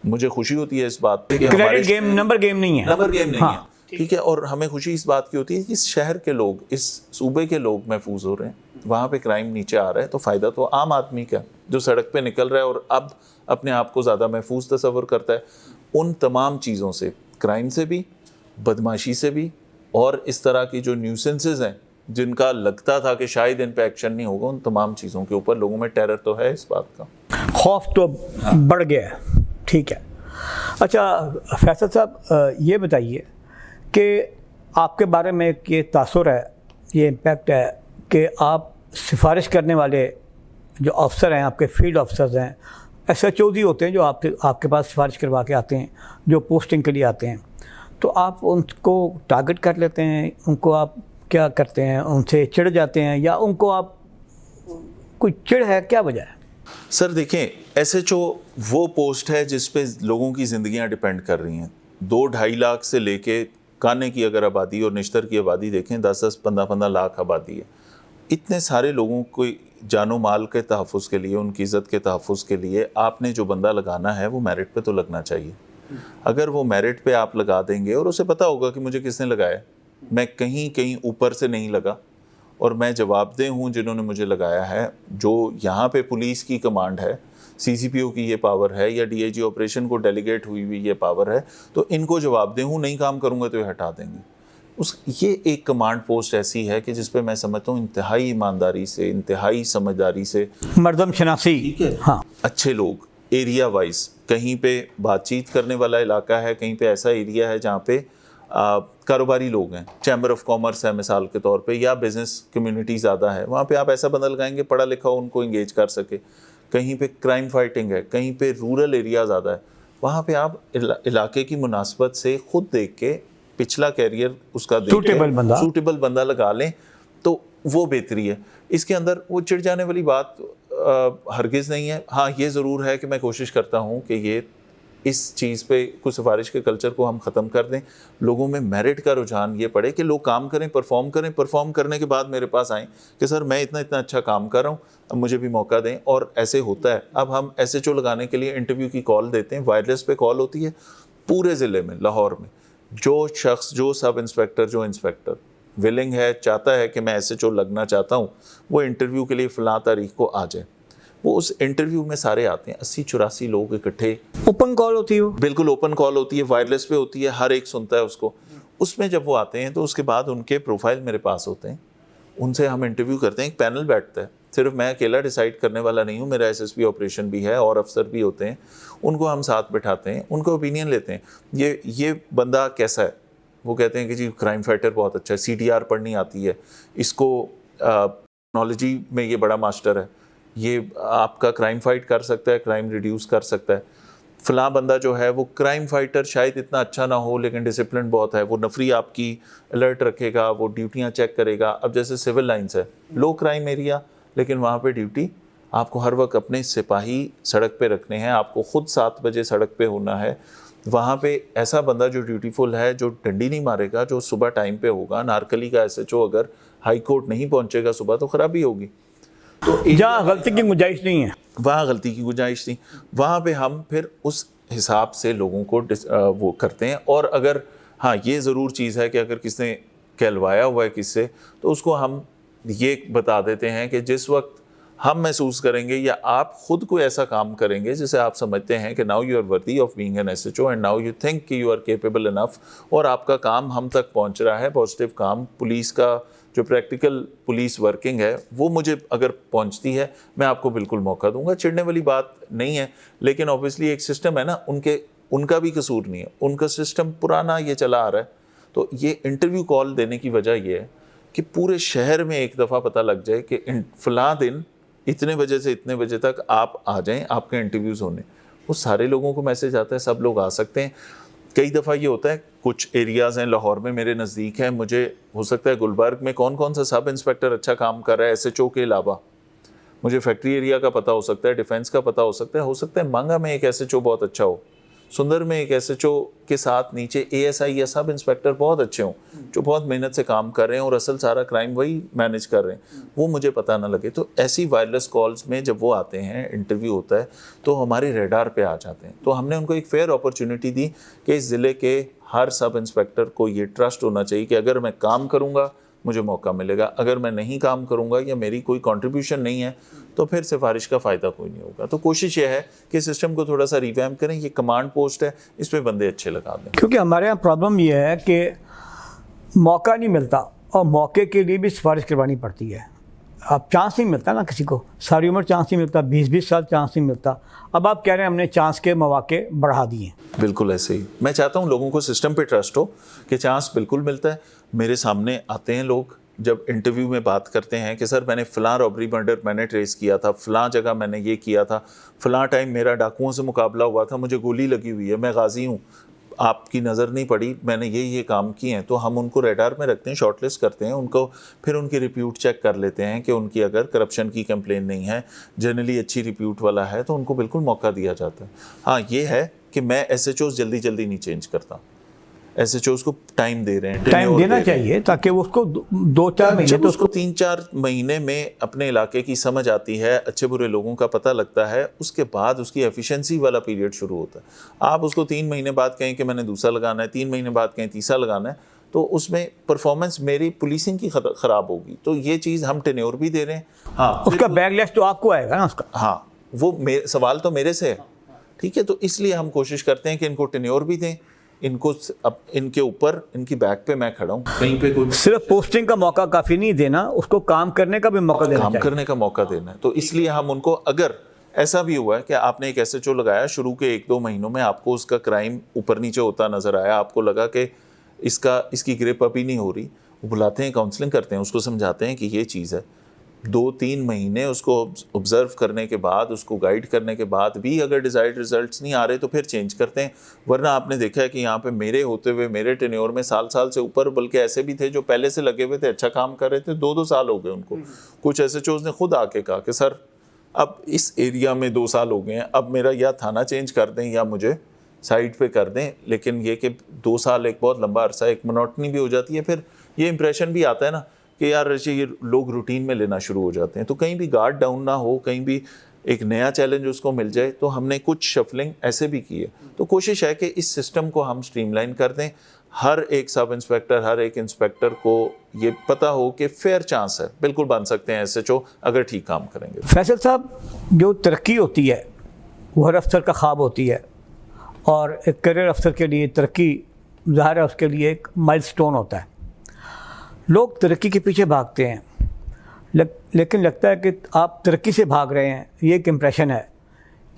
मुझे खुशी होती है इस बात पे कि क्रेडिट गेम, नंबर गेम नहीं है, नंबर गेम नहीं है, ठीक है। और हमें खुशी इस बात की होती है कि इस शहर के लोग, इस सूबे के लोग महफूज हो रहे हैं, वहाँ पे क्राइम नीचे आ रहा है। तो फ़ायदा तो आम आदमी का, जो सड़क पे निकल रहा है और अब अपने आप को ज़्यादा महफूज तस्वर करता है। उन तमाम चीज़ों से, क्राइम से भी, बदमाशी से भी, और इस तरह की जो न्यूसेंसेस हैं जिनका लगता था कि शायद इन पे एक्शन नहीं होगा, उन तमाम चीज़ों के ऊपर लोगों में टेरर तो है इस बात का, खौफ तो बढ़ गया है, ठीक है। अच्छा फैसल साहब, ये बताइए कि आपके बारे में ये तासुर है, ये इम्पैक्ट है कि आप सिफारिश करने वाले जो अफसर हैं, आपके फील्ड अफसर्स हैं, SHO ही होते हैं जो आपके पास सिफारिश करवा के आते हैं, जो पोस्टिंग के लिए आते हैं, तो आप उनको टारगेट कर लेते हैं, उनको आप क्या करते हैं, उनसे चिढ़ जाते हैं, या उनको आप कोई चिढ़ है, क्या वजह है? सर देखें, एसएचओ वो पोस्ट है जिस पे लोगों की ज़िंदगियां डिपेंड कर रही हैं। 2-2.5 लाख से लेके काने की अगर आबादी और निश्तर की आबादी देखें, 10-10, 15-15 लाख आबादी है। इतने सारे लोगों को जानो माल के तहफ़्फ़ुज़ के लिए, उनकी इज़्ज़त के तहफ़्फ़ुज़ के लिए आपने जो बंदा लगाना है वो मेरिट पे तो लगना चाहिए। अगर वो मेरिट पे आप लगा देंगे और उसे पता होगा कि मुझे किसने लगाया, मैं कहीं ऊपर से नहीं लगा और मैं जवाबदेह हूँ जिन्होंने मुझे लगाया है। जो यहाँ पे पुलिस की कमांड है, सीसीपीओ की ये पावर है या डीआईजी ऑपरेशन को डेलीगेट हुई हुई ये पावर है, तो इनको जवाबदेह हूँ, नहीं काम करूँगा तो ये हटा देंगे। ये एक कमांड पोस्ट ऐसी है कि जिस पे मैं समझता हूँ इंतहाई ईमानदारी से, इंतहाई समझदारी से, मर्दम शनासी, ठीक है, हाँ, अच्छे लोग, एरिया वाइज, कहीं पे बातचीत करने वाला इलाका है, कहीं पे ऐसा एरिया है जहाँ पे कारोबारी लोग हैं, चैम्बर ऑफ कॉमर्स है मिसाल के तौर पे, या बिजनेस कम्युनिटी ज़्यादा है, वहाँ पे आप ऐसा बंदा लगाएंगे पढ़ा लिखा हो, उनको इंगेज कर सके। कहीं पे क्राइम फाइटिंग है, कहीं पे रूरल एरिया ज़्यादा है, वहाँ पे आप इलाके की मुनासबत से खुद देख के पिछला कैरियर उसका सूटेबल बंदा लगा लें तो वो बेहतरी है। इसके अंदर वो चिढ़ जाने वाली बात हरगिज़ नहीं है। हाँ, ये ज़रूर है कि मैं कोशिश करता हूँ कि ये इस चीज़ पे कुछ सिफारिश के कल्चर को हम ख़त्म कर दें, लोगों में मेरिट का रुझान ये पड़े कि लोग काम करें, परफॉर्म करने के बाद मेरे पास आएँ कि सर मैं इतना अच्छा काम कर रहा हूँ, अब मुझे भी मौका दें। और ऐसे होता है। अब हम एसएचओ लगाने के लिए इंटरव्यू की कॉल देते हैं, वायरलेस पे कॉल होती है पूरे ज़िले में, लाहौर में। जो शख्स, जो सब इंस्पेक्टर, जो इंस्पेक्टर विलिंग है, चाहता है कि मैं एसएचओ लगना चाहता हूँ, वो इंटरव्यू के लिए फ़लाँ तारीख को आ जाए। वो उस इंटरव्यू में सारे आते हैं, 80-84 लोग इकट्ठे। ओपन कॉल होती है, बिल्कुल ओपन कॉल होती है, वायरलेस पे होती है, हर एक सुनता है उसको। उसमें जब वो आते हैं तो उसके बाद उनके प्रोफाइल मेरे पास होते हैं, उनसे हम इंटरव्यू करते हैं। एक पैनल बैठता है, सिर्फ मैं अकेला डिसाइड करने वाला नहीं हूँ, मेरा एसएसपी ऑपरेशन भी है और अफसर भी होते हैं। उनको हम साथ बिठाते हैं, उनको ओपिनियन लेते हैं, ये बंदा कैसा है। वो कहते हैं कि जी क्राइम फाइटर बहुत अच्छा है, सीडीआर पढ़नी आती है, इसको टेक्नोलॉजी में ये बड़ा मास्टर है, ये आपका क्राइम फाइट कर सकता है, क्राइम रिड्यूस कर सकता है। फ़लाँ बंदा जो है वो क्राइम फाइटर शायद इतना अच्छा ना हो लेकिन डिसिप्लिन बहुत है, वो नफरी आपकी अलर्ट रखेगा, वो ड्यूटियाँ चेक करेगा। अब जैसे सिविल लाइन्स है, लो क्राइम एरिया, लेकिन वहाँ पे ड्यूटी आपको हर वक्त अपने सिपाही सड़क पे रखने हैं, आपको ख़ुद 7 बजे सड़क पे होना है। वहाँ पे ऐसा बंदा जो ड्यूटीफुल है, जो डंडी नहीं मारेगा, जो सुबह टाइम पे होगा। नारकली का एसएचओ अगर हाई कोर्ट नहीं पहुँचेगा सुबह तो ख़राबी होगी। तो जहाँ गलती की गुंजाइश नहीं है, वहाँ गलती की गुंजाइश नहीं, वहाँ पे हम फिर उस हिसाब से लोगों को वो करते हैं। और अगर हाँ, ये ज़रूर चीज़ है कि अगर किसने कहलवाया हुआ है किससे, तो उसको हम ये बता देते हैं कि जिस वक्त हम महसूस करेंगे या आप खुद कोई ऐसा काम करेंगे जिसे आप समझते हैं कि now you are worthy of being an SHO and now you think कि यू आर केपेबल इनफ, और आपका काम हम तक पहुंच रहा है, पॉजिटिव काम, पुलिस का जो प्रैक्टिकल पुलिस वर्किंग है वो मुझे अगर पहुंचती है, मैं आपको बिल्कुल मौका दूंगा। चिढ़ने वाली बात नहीं है, लेकिन ऑब्वियसली एक सिस्टम है ना, उनका भी कसूर नहीं है, उनका सिस्टम पुराना ये चला आ रहा है। तो ये इंटरव्यू कॉल देने की वजह ये है कि पूरे शहर में एक दफ़ा पता लग जाए कि फ़लाँ दिन इतने बजे से इतने बजे तक आप आ जाएं, आपके इंटरव्यूज़ होने। वो सारे लोगों को मैसेज आता है, सब लोग आ सकते हैं। कई दफ़ा ये होता है, कुछ एरियाज़ हैं लाहौर में मेरे नज़दीक हैं, मुझे हो सकता है गुलबर्ग में कौन सा सब इंस्पेक्टर अच्छा काम कर रहा है एसएचओ के अलावा, मुझे फैक्ट्री एरिया का पता हो सकता है, डिफेंस का पता हो सकता है मांगा में एक एसएचओ बहुत अच्छा हो, सुंदर में एक एसएचओ के साथ नीचे एएसआई या सब इंस्पेक्टर बहुत अच्छे हों जो बहुत मेहनत से काम कर रहे हैं और असल सारा क्राइम वही मैनेज कर रहे हैं, वो मुझे पता ना लगे। तो ऐसी वायरलेस कॉल्स में जब वो आते हैं, इंटरव्यू होता है, तो हमारे रेडार पे आ जाते हैं। तो हमने उनको एक फेयर अपॉर्चुनिटी दी कि इस ज़िले के हर सब इंस्पेक्टर को ये ट्रस्ट होना चाहिए कि अगर मैं काम करूँगा मुझे मौका मिलेगा, अगर मैं नहीं काम करूँगा या मेरी कोई कंट्रीब्यूशन नहीं है तो फिर सिफारिश का फ़ायदा कोई नहीं होगा। तो कोशिश ये है कि सिस्टम को थोड़ा सा रिवैम्प करें। ये कमांड पोस्ट है, इस पर बंदे अच्छे लगा दें, क्योंकि हमारे यहाँ प्रॉब्लम ये है कि मौका नहीं मिलता और मौके के लिए भी सिफारिश करवानी पड़ती है। अब चांस नहीं मिलता ना किसी को, सारी उम्र चांस नहीं मिलता, 20-20 साल चांस नहीं मिलता। अब आप कह रहे हैं हमने चांस के मौके बढ़ा दिए। बिल्कुल ऐसे ही मैं चाहता हूँ लोगों को सिस्टम पे ट्रस्ट हो कि चांस बिल्कुल मिलता है। मेरे सामने आते हैं लोग, जब इंटरव्यू में बात करते हैं कि सर मैंने फ़लाँ रॉबरी मर्डर मैंने ट्रेस किया था, फ़लाँ जगह मैंने ये किया था, फ़लाँ टाइम मेरा डाकुओं से मुकाबला हुआ था, मुझे गोली लगी हुई है, मैं गाजी हूँ, आपकी नज़र नहीं पड़ी, मैंने ये काम किए हैं, तो हम उनको रेडार में रखते हैं, शॉर्टलिस्ट करते हैं उनको, फिर उनकी रिप्यूट चेक कर लेते हैं कि उनकी अगर करप्शन की कंप्लेन नहीं है, जनरली अच्छी रिप्यूट वाला है, तो उनको बिल्कुल मौका दिया जाता है। हाँ, ये है कि मैं SHOs जल्दी नहीं चेंज करता, SHOs को टाइम दे रहे हैं, टाइम देना चाहिए ताकि उसको 2-4 महीने, जब तो उसको 3-4 महीने में अपने इलाके की समझ आती है, अच्छे बुरे लोगों का पता लगता है, उसके बाद उसकी एफिशिएंसी वाला पीरियड शुरू होता है। आप उसको 3 महीने बाद कहें कि मैंने दूसरा लगाना है, 3 महीने बाद कहें तीसरा लगाना है, तो उसमें परफॉर्मेंस मेरी पुलिसिंग की ख़राब होगी। तो ये चीज़ हम टेन्योर भी दे रहे हैं। हाँ, उसका बैकलैश तो आपको आएगा ना उसका। हाँ, वो सवाल तो मेरे से है, ठीक है। तो इसलिए हम कोशिश करते हैं कि इनको टेन्योर भी दें, इनको अब इनके ऊपर इनकी बैक पे मैं खड़ा हूँ, कहीं पे कोई सिर्फ पोस्टिंग का मौका काफ़ी नहीं देना, उसको काम करने का भी मौका देना चाहिए। काम करने का मौका देना है। तो इसलिए हम उनको, अगर ऐसा भी हुआ है कि आपने एक SHO लगाया, शुरू के 1-2 महीनों में आपको उसका क्राइम ऊपर नीचे होता नजर आया, आपको लगा कि इसकी ग्रिप अभी नहीं हो रही, वो बुलाते हैं, काउंसलिंग करते हैं, उसको समझाते हैं कि ये चीज़ है। 2-3 महीने उसको ऑब्जर्व करने के बाद, उसको गाइड करने के बाद भी अगर डिज़ायर्ड रिजल्ट्स नहीं आ रहे तो फिर चेंज करते हैं। वरना आपने देखा है कि यहाँ पे मेरे होते हुए, मेरे टेन्योर में साल से ऊपर, बल्कि ऐसे भी थे जो पहले से लगे हुए थे, अच्छा काम कर रहे थे, 2-2 साल हो गए उनको। कुछ SHOs ने खुद आके कहा कि सर अब इस एरिया में 2 साल हो गए हैं, अब मेरा या थाना चेंज कर दें या मुझे साइड पे कर दें। लेकिन ये कि 2 साल एक बहुत लंबा अरसा, एक मोनोटनी भी हो जाती है, फिर ये इंप्रेशन भी आता है ना कि यार ये लोग रूटीन में लेना शुरू हो जाते हैं। तो कहीं भी गार्ड डाउन ना हो, कहीं भी एक नया चैलेंज उसको मिल जाए, तो हमने कुछ शफलिंग ऐसे भी की है। तो कोशिश है कि इस सिस्टम को हम स्ट्रीमलाइन कर दें, हर एक सब इंस्पेक्टर, हर एक इंस्पेक्टर को ये पता हो कि फेयर चांस है, बिल्कुल बन सकते हैं SHO अगर ठीक काम करेंगे। फैसल साहब, जो तरक्की होती है वो हर अफसर का ख्वाब होती है, और एक करियर अफसर के लिए तरक्की ज़ाहिर है उसके लिए एक माइलस्टोन होता है। लोग तरक्की के पीछे भागते हैं, लेकिन लगता है कि आप तरक्की से भाग रहे हैं, ये एक इम्प्रेशन है।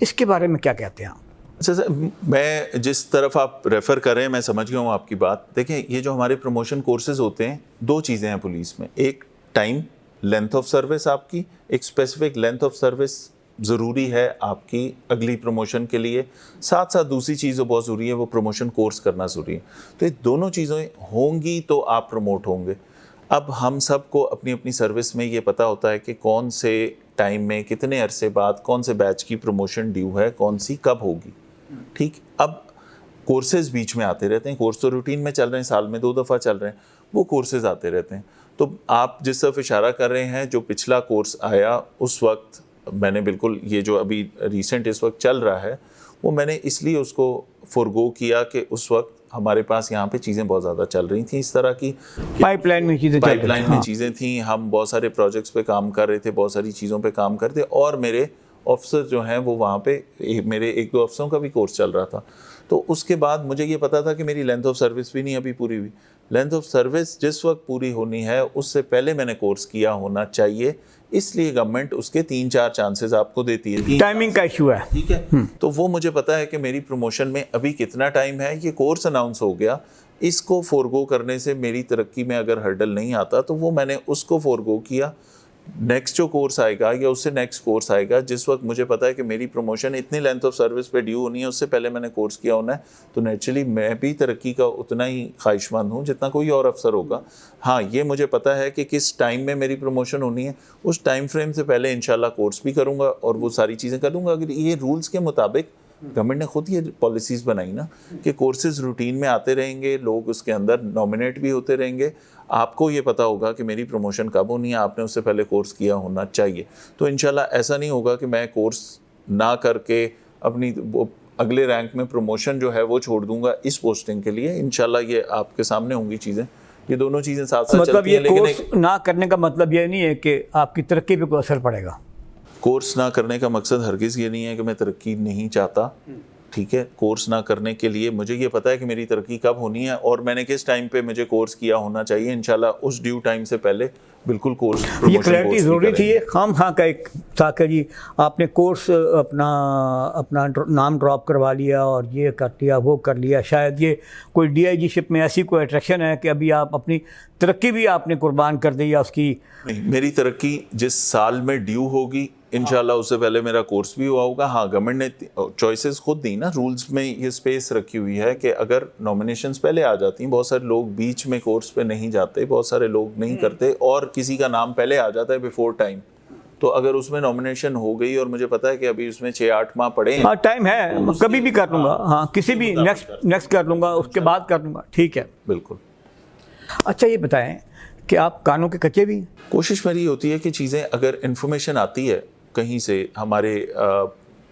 इसके बारे में क्या कहते हैं आप? अच्छा, मैं जिस तरफ आप रेफ़र कर रहे हैं मैं समझ गया हूँ आपकी बात। देखें, ये जो हमारे प्रमोशन कोर्सेज़ होते हैं, 2 चीज़ें हैं पुलिस में। एक टाइम, लेंथ ऑफ सर्विस आपकी, एक स्पेसिफिक लेंथ ऑफ सर्विस ज़रूरी है आपकी अगली प्रमोशन के लिए। साथ साथ दूसरी चीज़ जो बहुत ज़रूरी है वो प्रमोशन कोर्स करना ज़रूरी है। तो ये दोनों चीज़ें होंगी तो आप प्रमोट होंगे। अब हम सबको अपनी अपनी सर्विस में ये पता होता है कि कौन से टाइम में, कितने अरसे बाद, कौन से बैच की प्रमोशन ड्यू है, कौन सी कब होगी। ठीक, अब कोर्सेज़ बीच में आते रहते हैं, कोर्स तो रूटीन में चल रहे हैं, साल में 2 दफ़ा चल रहे हैं, वो कोर्सेज़ आते रहते हैं। तो आप जिस तरफ इशारा कर रहे हैं, जो पिछला कोर्स आया उस वक्त मैंने बिल्कुल, ये जो अभी रिसेंट इस वक्त चल रहा है, वो मैंने इसलिए उसको फॉरगो किया कि उस वक्त हमारे पास यहाँ पे चीज़ें बहुत ज़्यादा चल रही थी, इस तरह की पाइपलाइन में चीज़ें थी, हम बहुत सारे प्रोजेक्ट्स पे काम कर रहे थे, बहुत सारी चीज़ों पे काम करते, और मेरे ऑफिसर जो हैं वो वहाँ पे, मेरे 1-2 अफसरों का भी कोर्स चल रहा था। तो उसके बाद मुझे ये पता था कि मेरी लेंथ ऑफ सर्विस भी नहीं अभी पूरी हुई। लेंथ ऑफ सर्विस जिस वक्त पूरी होनी है उससे पहले मैंने कोर्स किया होना चाहिए, इसलिए गवर्नमेंट उसके 3-4 चांसेस आपको देती है। टाइमिंग का इशू है, ठीक है। तो वो मुझे पता है कि मेरी प्रमोशन में अभी कितना टाइम है, ये कोर्स अनाउंस हो गया, इसको फॉरगो करने से मेरी तरक्की में अगर हर्डल नहीं आता तो वो मैंने उसको फॉरगो किया। नेक्स्ट जो कोर्स आएगा या उससे नेक्स्ट कोर्स आएगा, जिस वक्त मुझे पता है कि मेरी प्रमोशन इतनी लेंथ ऑफ सर्विस पे ड्यू होनी है, उससे पहले मैंने कोर्स किया होना है, तो नेचुरली मैं भी तरक्की का उतना ही ख्वाहिशमंद हूँ जितना कोई और अफसर होगा। हाँ, ये मुझे पता है कि किस टाइम में मेरी प्रमोशन होनी है, उस टाइम फ्रेम से पहले इंशाल्लाह कोर्स भी करूँगा और वो सारी चीज़ें करूँगा। अगर ये रूल्स के मुताबिक गवर्नमेंट ने खुद ये पॉलिसीज़ बनाई ना कि कोर्सेज रूटीन में आते रहेंगे, लोग उसके अंदर नॉमिनेट भी होते रहेंगे, आपको ये पता होगा कि मेरी प्रमोशन कब होनी है, आपने उससे पहले कोर्स किया होना चाहिए। तो इंशाल्लाह ऐसा नहीं होगा कि मैं कोर्स ना करके अपनी अगले रैंक में प्रमोशन जो है वो छोड़ दूंगा इस पोस्टिंग के लिए। इंशाल्लाह ये आपके सामने होंगी चीज़ें, ये दोनों चीज़ें साथ साथ मतलब चलती ये हैं। लेकिन कोर्स ना करने का मतलब ये नहीं है कि आपकी तरक्की पे कोई असर पड़ेगा। कोर्स ना करने का मकसद हरगिज़ ये नहीं है कि मैं तरक्की नहीं चाहता, ठीक है। कोर्स ना करने के लिए मुझे ये पता है कि मेरी तरक्की कब होनी है और मैंने किस टाइम पे मुझे कोर्स किया होना चाहिए। इंशाल्लाह उस ड्यू टाइम से पहले बिल्कुल कोर्स, ये क्लैरिटी ज़रूरी थी। ये खाम खा का एक था कि जी आपने कोर्स अपना नाम ड्रॉप करवा लिया और ये कर लिया, वो कर लिया। शायद ये कोई DIG शिप में ऐसी कोई अट्रैक्शन है कि अभी आप अपनी तरक्की भी आपने कुर्बान कर दी या उसकी। नहीं, मेरी तरक्की जिस साल में ड्यू होगी इंशाल्लाह उससे पहले मेरा कोर्स भी हुआ होगा। हाँ, गवर्नमेंट ने चॉइसेस खुद दी ना, रूल्स में ये स्पेस रखी हुई है कि अगर नॉमिनेशंस पहले आ जाती हैं, बहुत सारे लोग बीच में कोर्स पे नहीं जाते, बहुत सारे लोग नहीं करते, और किसी का नाम पहले आ जाता है बिफोर टाइम, तो अगर उसमें नॉमिनेशन हो गई और मुझे पता है कि अभी उसमें 6-8 माह पड़े हैं, हाँ टाइम है, मैं कभी भी कर लूँगा, हाँ किसी भी नेक्स्ट कर लूँगा, उसके बाद कर लूँगा, ठीक है। बिल्कुल। अच्छा ये बताएं कि आप कानों के कच्चे भी? कोशिश मेरी होती है कि चीज़ें अगर इन्फॉर्मेशन आती है कहीं से, हमारे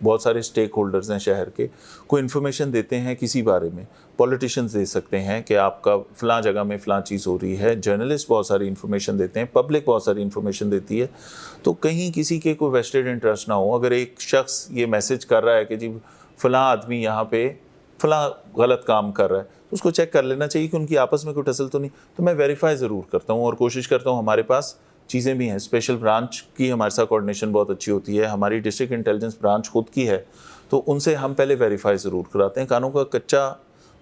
बहुत सारे स्टेक होल्डर्स हैं शहर के, कोई इन्फॉर्मेशन देते हैं किसी बारे में, पॉलिटिशियंस दे सकते हैं कि आपका फ़लाँ जगह में फ़लाँ चीज़ हो रही है, जर्नलिस्ट बहुत सारी इन्फॉर्मेशन देते हैं, पब्लिक बहुत सारी इन्फॉर्मेशन देती है, तो कहीं किसी के कोई वेस्टेड इंटरेस्ट ना हो। अगर एक शख्स ये मैसेज कर रहा है कि जी फ़लाँ आदमी यहाँ पे फ़लाँ गलत काम कर रहा है, तो उसको चेक कर लेना चाहिए कि उनकी आपस में कोई टसल तो नहीं। तो मैं वेरीफाई ज़रूर करता हूँ और कोशिश करता हूँ, हमारे पास चीज़ें भी हैं, स्पेशल ब्रांच की हमारे साथ कोऑर्डिनेशन बहुत अच्छी होती है, हमारी डिस्ट्रिक्ट इंटेलिजेंस ब्रांच खुद की है, तो उनसे हम पहले वेरीफाई ज़रूर कराते हैं। कानों का कच्चा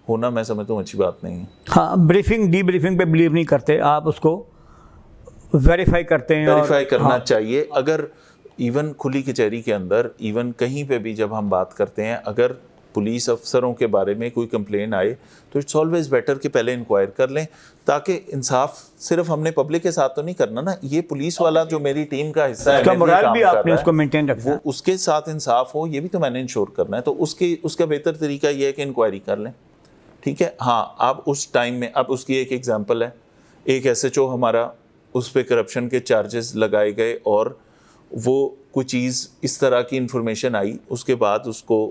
होना मैं समझता हूँ अच्छी बात नहीं है। हाँ, ब्रीफिंग डी ब्रीफिंग पे बिलीव नहीं करते आप, उसको वेरीफाई करते हैं। वेरीफाई करना हाँ, चाहिए। अगर इवन खुली कचहरी के अंदर, इवन कहीं पे भी जब हम बात करते हैं, अगर पुलिस अफसरों के बारे में कोई कंप्लेन आए तो इट्स ऑलवेज बेटर कि पहले इंक्वायर कर लें, ताकि इंसाफ सिर्फ हमने पब्लिक के साथ तो नहीं करना ना, ये पुलिस वाला जो मेरी टीम का हिस्सा है, उसका मेरे लिए मोरल काम भी कर आपने रहा है, उसको मेंटेन रखना वो है। उसके साथ इंसाफ हो, ये भी तो मैंने इंश्योर करना है। तो उसका बेहतर तरीका ये है कि इंक्वायरी कर लें, ठीक है। हाँ, आप उस टाइम में, अब उसकी एक एग्जांपल है, एक SHO हमारा, उस पर करप्शन के चार्जेस लगाए गए और वो कोई चीज़ इस तरह की इंफॉर्मेशन आई, उसके बाद उसको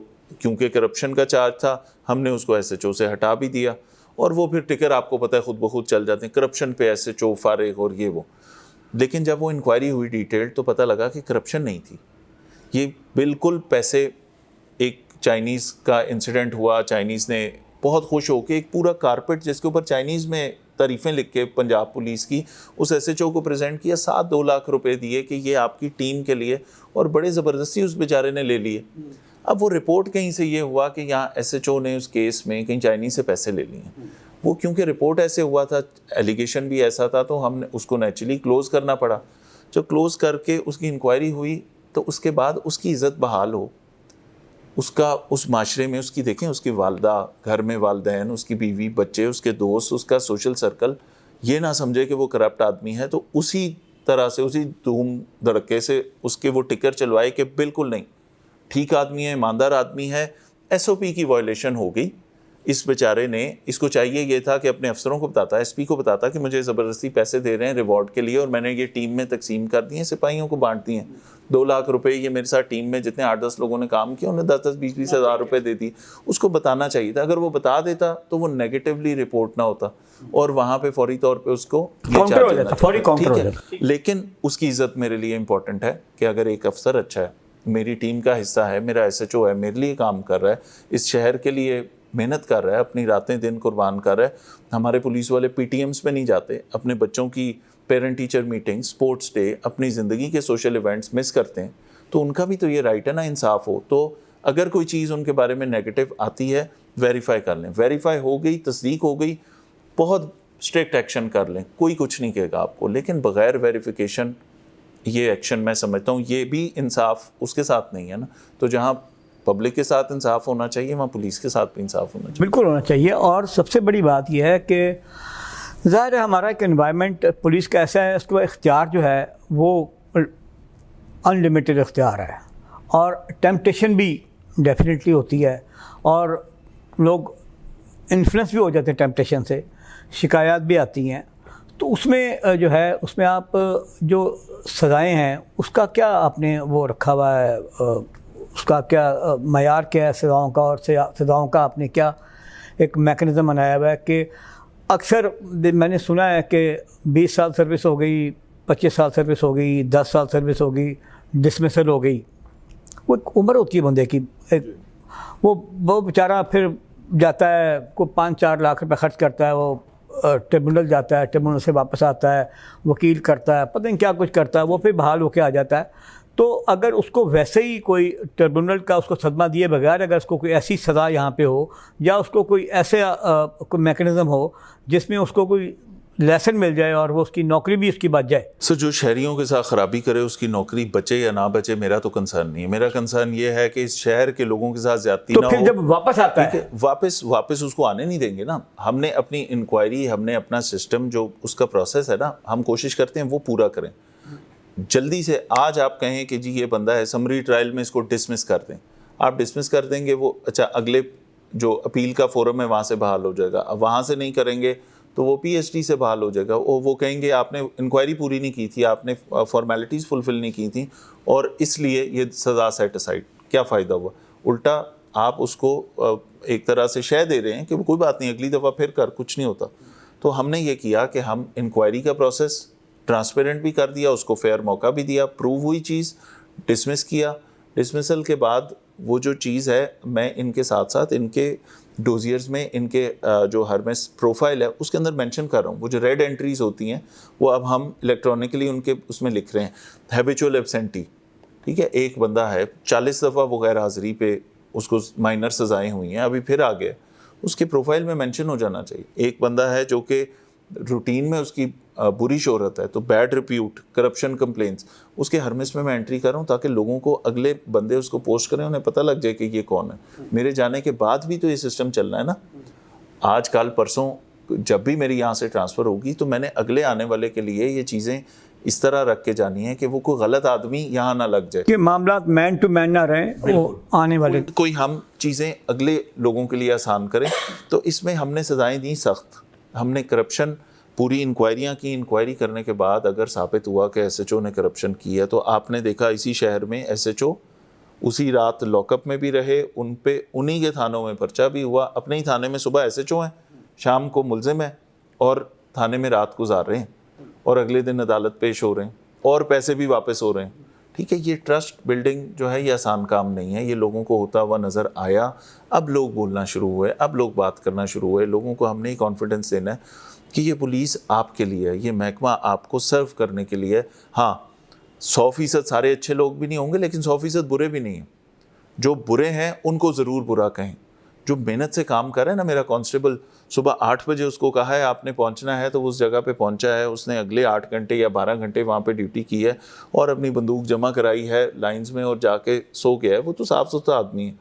क्योंकि करप्शन का चार्ज था, हमने उसको SHO से हटा भी दिया, और वो फिर टिकर आपको पता है खुद ब खुद चल जाते हैं, करप्शन पे SHO फारिग और ये वो। लेकिन जब वो इंक्वायरी हुई डिटेल्ड, तो पता लगा कि करप्शन नहीं थी, ये बिल्कुल पैसे, एक चाइनीज़ का इंसिडेंट हुआ, चाइनीज़ ने बहुत खुश होकर एक पूरा कारपेट जिसके ऊपर चाइनीज़ में तारीफ़ें लिख के पंजाब पुलिस की उस SHO को प्रेजेंट किया, 7-2 लाख रुपए दिए कि ये आपकी टीम के लिए, और बड़े ज़बरदस्ती उस बेचारे ने ले लिए। अब वो रिपोर्ट कहीं से ये हुआ कि यहाँ SHO ने उस केस में कहीं चाइनीज़ से पैसे ले लिए, वो क्योंकि रिपोर्ट ऐसे हुआ था, एलिगेशन भी ऐसा था, तो हमने उसको नेचुरली क्लोज़ करना पड़ा। जब क्लोज़ करके उसकी इंक्वायरी हुई, तो उसके बाद उसकी इज़्ज़त बहाल हो, उसका उस माशरे में, उसकी देखें, उसकी वालदा, घर में वालदैन, उसकी बीवी, बच्चे, उसके दोस्त, उसका सोशल सर्कल ये ना समझे कि वो करप्ट आदमी है, तो उसी तरह से, उसी धूम धड़के से उसके वो टिकर चलवाए कि बिल्कुल नहीं, ठीक आदमी है, ईमानदार आदमी है। SOP की वायलेशन हो गई, इस बेचारे ने, इसको चाहिए ये था कि अपने अफसरों को बताता, SP को बताता कि मुझे ज़बरदस्ती पैसे दे रहे हैं रिवॉर्ड के लिए, और मैंने ये टीम में तकसीम कर दिए, सिपाहियों को बांट दिए, 2 लाख रुपए ये मेरे साथ टीम में जितने 8-10 लोगों ने काम किया, उन्हें 10-10, 20-20 हज़ार रुपए दे दिए। उसको बताना चाहिए था, अगर वो बता देता तो वो नेगेटिवली रिपोर्ट ना होता, और वहाँ पे फौरी तौर पे उसको काउंटर हो जाता, फौरी काउंटर हो जाता। लेकिन उसकी इज़्ज़त मेरे लिए इंपॉर्टेंट है कि अगर एक अफसर अच्छा है, मेरी टीम का हिस्सा है, मेरा SHO है, मेरे लिए काम कर रहा है, इस शहर के लिए मेहनत कर रहा है, अपनी रातें दिन कुर्बान कर रहा है। हमारे पुलिस वाले PTMs में नहीं जाते, अपने बच्चों की parent teacher meeting, sports day, अपनी ज़िंदगी के सोशल इवेंट्स मिस करते हैं, तो उनका भी तो ये राइट है ना, इंसाफ हो। तो अगर कोई चीज़ उनके बारे में नेगेटिव आती है, वेरीफाई कर लें, वेरीफाई हो गई, तस्दीक हो गई, बहुत स्ट्रिक्ट एक्शन कर लें, कोई कुछ नहीं कहेगा आपको। लेकिन बग़ैर वेरिफिकेशन ये एक्शन, मैं समझता हूँ ये भी इंसाफ उसके साथ नहीं है ना। तो जहाँ पब्लिक के साथ इंसाफ होना चाहिए, वहाँ पुलिस के साथ भी इंसाफ होना चाहिए। बिल्कुल होना चाहिए। और सबसे बड़ी बात यह है कि ज़ाहिर है हमारा एक एनवायरनमेंट पुलिस का ऐसा है, उसका इख्तियार जो है वो अनलिमिटेड इख्तियार है, और टेम्पटेशन भी डेफिनेटली होती है, और लोग इन्फ्लुएंस भी हो जाते हैं टेम्पटेशन से, शिकायत भी आती हैं। तो उसमें जो है, उसमें आप जो सज़ाएँ हैं उसका क्या आपने वो रखा हुआ है, उसका क्या मयार क्या है सज़ाओं का, और सज़ाओं का आपने क्या एक मैकेनिज़्म बनाया हुआ है? कि अक्सर मैंने सुना है कि 20 साल सर्विस हो गई, 25 साल सर्विस हो गई, 10 साल सर्विस हो गई, डिसमिसल हो गई। वो एक उम्र होती है बंदे की, वो बेचारा फिर जाता है, को 5-4 लाख रुपए खर्च करता है, वो ट्रिब्यूनल जाता है, ट्रिब्यूनल से वापस आता है, वकील करता है, पता नहीं क्या कुछ करता है, वो फिर बहाल होकर आ जाता है। तो अगर उसको वैसे ही कोई ट्रिब्यूनल का उसको सदमा दिए बगैर अगर उसको कोई ऐसी सज़ा यहाँ पे हो, या उसको कोई ऐसे कोई मैकेनिज़्म हो जिसमें उसको कोई लेसन मिल जाए और वो उसकी नौकरी भी उसकी बच जाए। सो जो शहरियों के साथ खराबी करे उसकी नौकरी बचे या ना बचे, मेरा तो कंसर्न नहीं है। मेरा कंसर्न ये है कि इस शहर के लोगों के साथ ज्यादती तो ना फिर हो। जब वापस आता है वापस उसको आने नहीं देंगे ना। हमने अपनी इंक्वायरी, हमने अपना सिस्टम जो उसका प्रोसेस है ना, हम कोशिश करते हैं वो पूरा करें। जल्दी से आज आप कहें कि जी ये बंदा है, समरी ट्रायल में इसको डिसमिस कर दें, आप डिसमिस कर देंगे वो, अच्छा अगले जो अपील का फोरम है वहाँ से बहाल हो जाएगा। अब वहाँ से नहीं करेंगे तो वो पीएचडी से बहाल हो जाएगा। वो कहेंगे आपने इंक्वायरी पूरी नहीं की थी, आपने फॉर्मेलिटीज़ फुलफिल नहीं की थी और इसलिए ये सज़ा सेट असाइड। क्या फ़ायदा हुआ? उल्टा आप उसको एक तरह से शय दे रहे हैं कि कोई बात नहीं, अगली दफ़ा फिर कर, कुछ नहीं होता। तो हमने ये किया कि हम इंक्वायरी का प्रोसेस ट्रांसपेरेंट भी कर दिया, उसको फेयर मौका भी दिया, प्रूव हुई चीज़ डिसमिस किया। डिसमिसल के बाद वो जो चीज़ है, मैं इनके साथ साथ इनके डोजियर्स में इनके जो हरमेस प्रोफाइल है उसके अंदर मेंशन कर रहा हूँ। वो जो रेड एंट्रीज होती हैं वो अब हम इलेक्ट्रॉनिकली उनके उसमें लिख रहे हैं। हैबिचुअल एब्सेंटी, ठीक है, एक बंदा है 40 दफ़ा वो गैर हाज़िरी पे उसको माइनर सज़ाएँ हुई हैं, अभी फिर आ गया, उसके प्रोफाइल में मेंशन हो जाना चाहिए। एक बंदा है जो कि रूटीन में उसकी बुरी शोहरत है, तो बैड रिप्यूट, करप्शन कंप्लेंट्स, उसके हरमिस में मैं एंट्री कर रहा हूँ ताकि लोगों को अगले बंदे उसको पोस्ट करें, उन्हें पता लग जाए कि ये कौन है। मेरे जाने के बाद भी तो ये सिस्टम चलना है ना। आज कल परसों जब भी मेरी यहाँ से ट्रांसफ़र होगी तो मैंने अगले आने वाले के लिए ये चीज़ें इस तरह रख के जानी है कि वो कोई गलत आदमी यहाँ ना लग जाए, कि मामला मैन टू मैन ना रहें, वो आने वाले कोई हम चीज़ें अगले लोगों के लिए आसान करें। तो इसमें हमने सज़ाएँ दी सख्त। हमने करप्शन पूरी इंक्वायरियाँ की, इंक्वायरी करने के बाद अगर साबित हुआ कि एसएचओ ने करप्शन की है, तो आपने देखा इसी शहर में एसएचओ उसी रात लॉकअप में भी रहे, उन पे उन्हीं के थानों में पर्चा भी हुआ। अपने ही थाने में सुबह एसएचओ हैं, शाम को मुलजिम है और थाने में रात गुजार रहे हैं और अगले दिन अदालत पेश हो रहे हैं और पैसे भी वापस हो रहे हैं। ठीक है, ये ट्रस्ट बिल्डिंग जो है ये आसान काम नहीं है, ये लोगों को होता हुआ नज़र आया। अब लोग बोलना शुरू हुए, अब लोग बात करना शुरू हुए। लोगों को हमने ही कॉन्फिडेंस देना है कि ये पुलिस आपके लिए है, ये महकमा आपको सर्व करने के लिए है। हाँ, 100% सारे अच्छे लोग भी नहीं होंगे, लेकिन 100% बुरे भी नहीं हैं। जो बुरे हैं उनको ज़रूर बुरा कहें। जो मेहनत से काम कर रहे हैं ना, मेरा कांस्टेबल सुबह 8 बजे उसको कहा है आपने पहुंचना है, तो उस जगह पे पहुंचा है, उसने अगले 8 घंटे या 12 घंटे वहाँ पे ड्यूटी की है और अपनी बंदूक जमा कराई है लाइंस में और जाके सो गया है। वो तो साफ़ सुथरा आदमी है,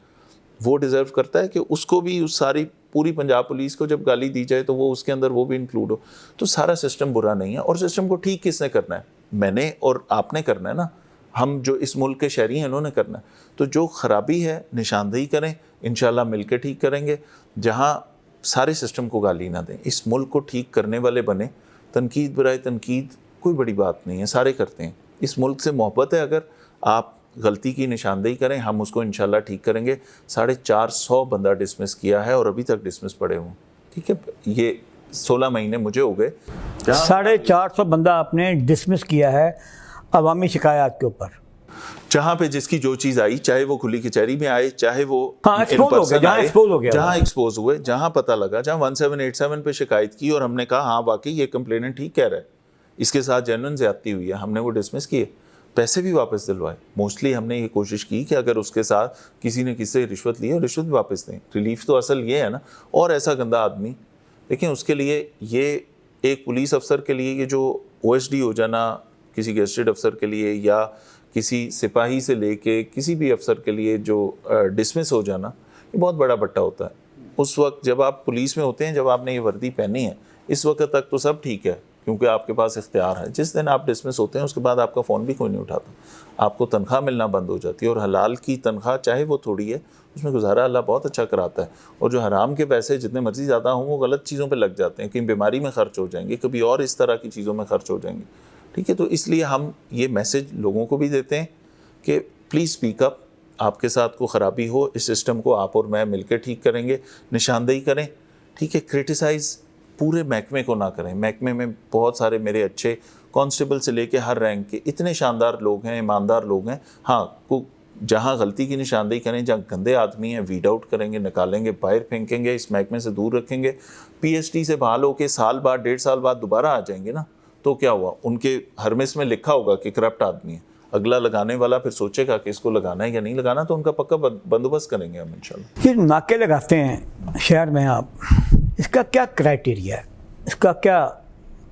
वो डिज़र्व करता है कि उसको भी उस सारी पूरी पंजाब पुलिस को जब गाली दी जाए तो वो उसके अंदर वो भी इंक्लूड हो। तो सारा सिस्टम बुरा नहीं है और सिस्टम को ठीक किसने करना है? मैंने और आपने करना है ना। हम जो इस मुल्क के शहरी हैं उन्होंने करना है। तो जो ख़राबी है निशानदेही करें, इंशाल्लाह मिलकर ठीक करेंगे। जहाँ सारे सिस्टम को गाली ना दें, इस मुल्क को ठीक करने वाले बने। तनकीद बराए तनकीद कोई बड़ी बात नहीं है, सारे करते हैं। इस मुल्क से मोहब्बत है, अगर आप गलती की निशानदेही करें हम उसको इंशाल्लाह ठीक करेंगे। 450 बंदा डिसमिस किया है और अभी तक डिसमिस पड़े हुए। ठीक है, ये 16 महीने मुझे हो गए। 450 बंदा आपने डिसमिस किया है अवामी शिकायत के ऊपर, जहाँ पे जिसकी जो चीज़ आई, चाहे वो खुली कचहरी में आए, चाहे वो एक्सपोज हो गया, जहाँ एक्सपोज हुए, जहाँ पता लगा, जहाँ 1787 पे शिकायत की और हमने कहा हाँ वाकई ये कंप्लेनेंट ठीक कह रहा है, इसके साथ जेन्युइन ज़्यादती हुई है, हमने वो डिसमिस किए, पैसे भी वापस दिलवाए। मोस्टली हमने ये कोशिश की कि अगर उसके साथ किसी ने किसी से रिश्वत ली है, रिश्वत भी वापस दें। रिलीफ तो असल ये है ना। और ऐसा गंदा आदमी, लेकिन उसके लिए ये एक पुलिस अफसर के लिए ये जो OSD हो जाना, किसी गेस्टेड अफसर के लिए या किसी सिपाही से लेके किसी भी अफसर के लिए जो डिसमिस हो जाना, ये बहुत बड़ा बट्टा होता है। उस वक्त जब आप पुलिस में होते हैं, जब आपने ये वर्दी पहनी है, इस वक्त तक तो सब ठीक है क्योंकि आपके पास इख्तियार है। जिस दिन आप डिसमिस होते हैं उसके बाद आपका फ़ोन भी कोई नहीं उठाता, आपको तनख्वाह मिलना बंद हो जाती है। और हलाल की तनख्वाह चाहे वो थोड़ी है, उसमें गुजारा अल्लाह बहुत अच्छा कराता है। और जो हराम के पैसे जितने मर्जी ज़्यादा हों वो गलत चीज़ों पे लग जाते हैं, कहीं बीमारी में खर्च हो जाएंगे, कभी और इस तरह की चीज़ों में खर्च हो जाएंगे। ठीक है, तो इसलिए हम ये मैसेज लोगों को भी देते हैं कि प्लीज़ स्पीक अप। आपके साथ कोई ख़राबी हो, इस सिस्टम को आप और मैं मिलकर ठीक करेंगे। निशानदेही करें, ठीक है, क्रिटिसाइज़ पूरे महकमे को ना करें। महकमे में बहुत सारे मेरे अच्छे कांस्टेबल से लेके हर रैंक के इतने शानदार लोग हैं, ईमानदार लोग हैं। हाँ, को जहाँ गलती की निशानदेही करें, जहाँ गंदे आदमी हैं, वीड आउट करेंगे, निकालेंगे, बाहर फेंकेंगे, इस महकमे से दूर रखेंगे। PhD से बहाल होकर साल बाद 1.5 साल बाद दोबारा आ जाएंगे ना, तो क्या हुआ? उनके हरमिस में लिखा होगा कि करप्ट आदमी है। अगला लगाने वाला फिर सोचेगा कि इसको लगाना है या नहीं लगाना, तो उनका पक्का बंदोबस्त करेंगे हम इंशाल्लाह। फिर नाके लगाते हैं शहर में आप, इसका क्या क्राइटेरिया है, इसका क्या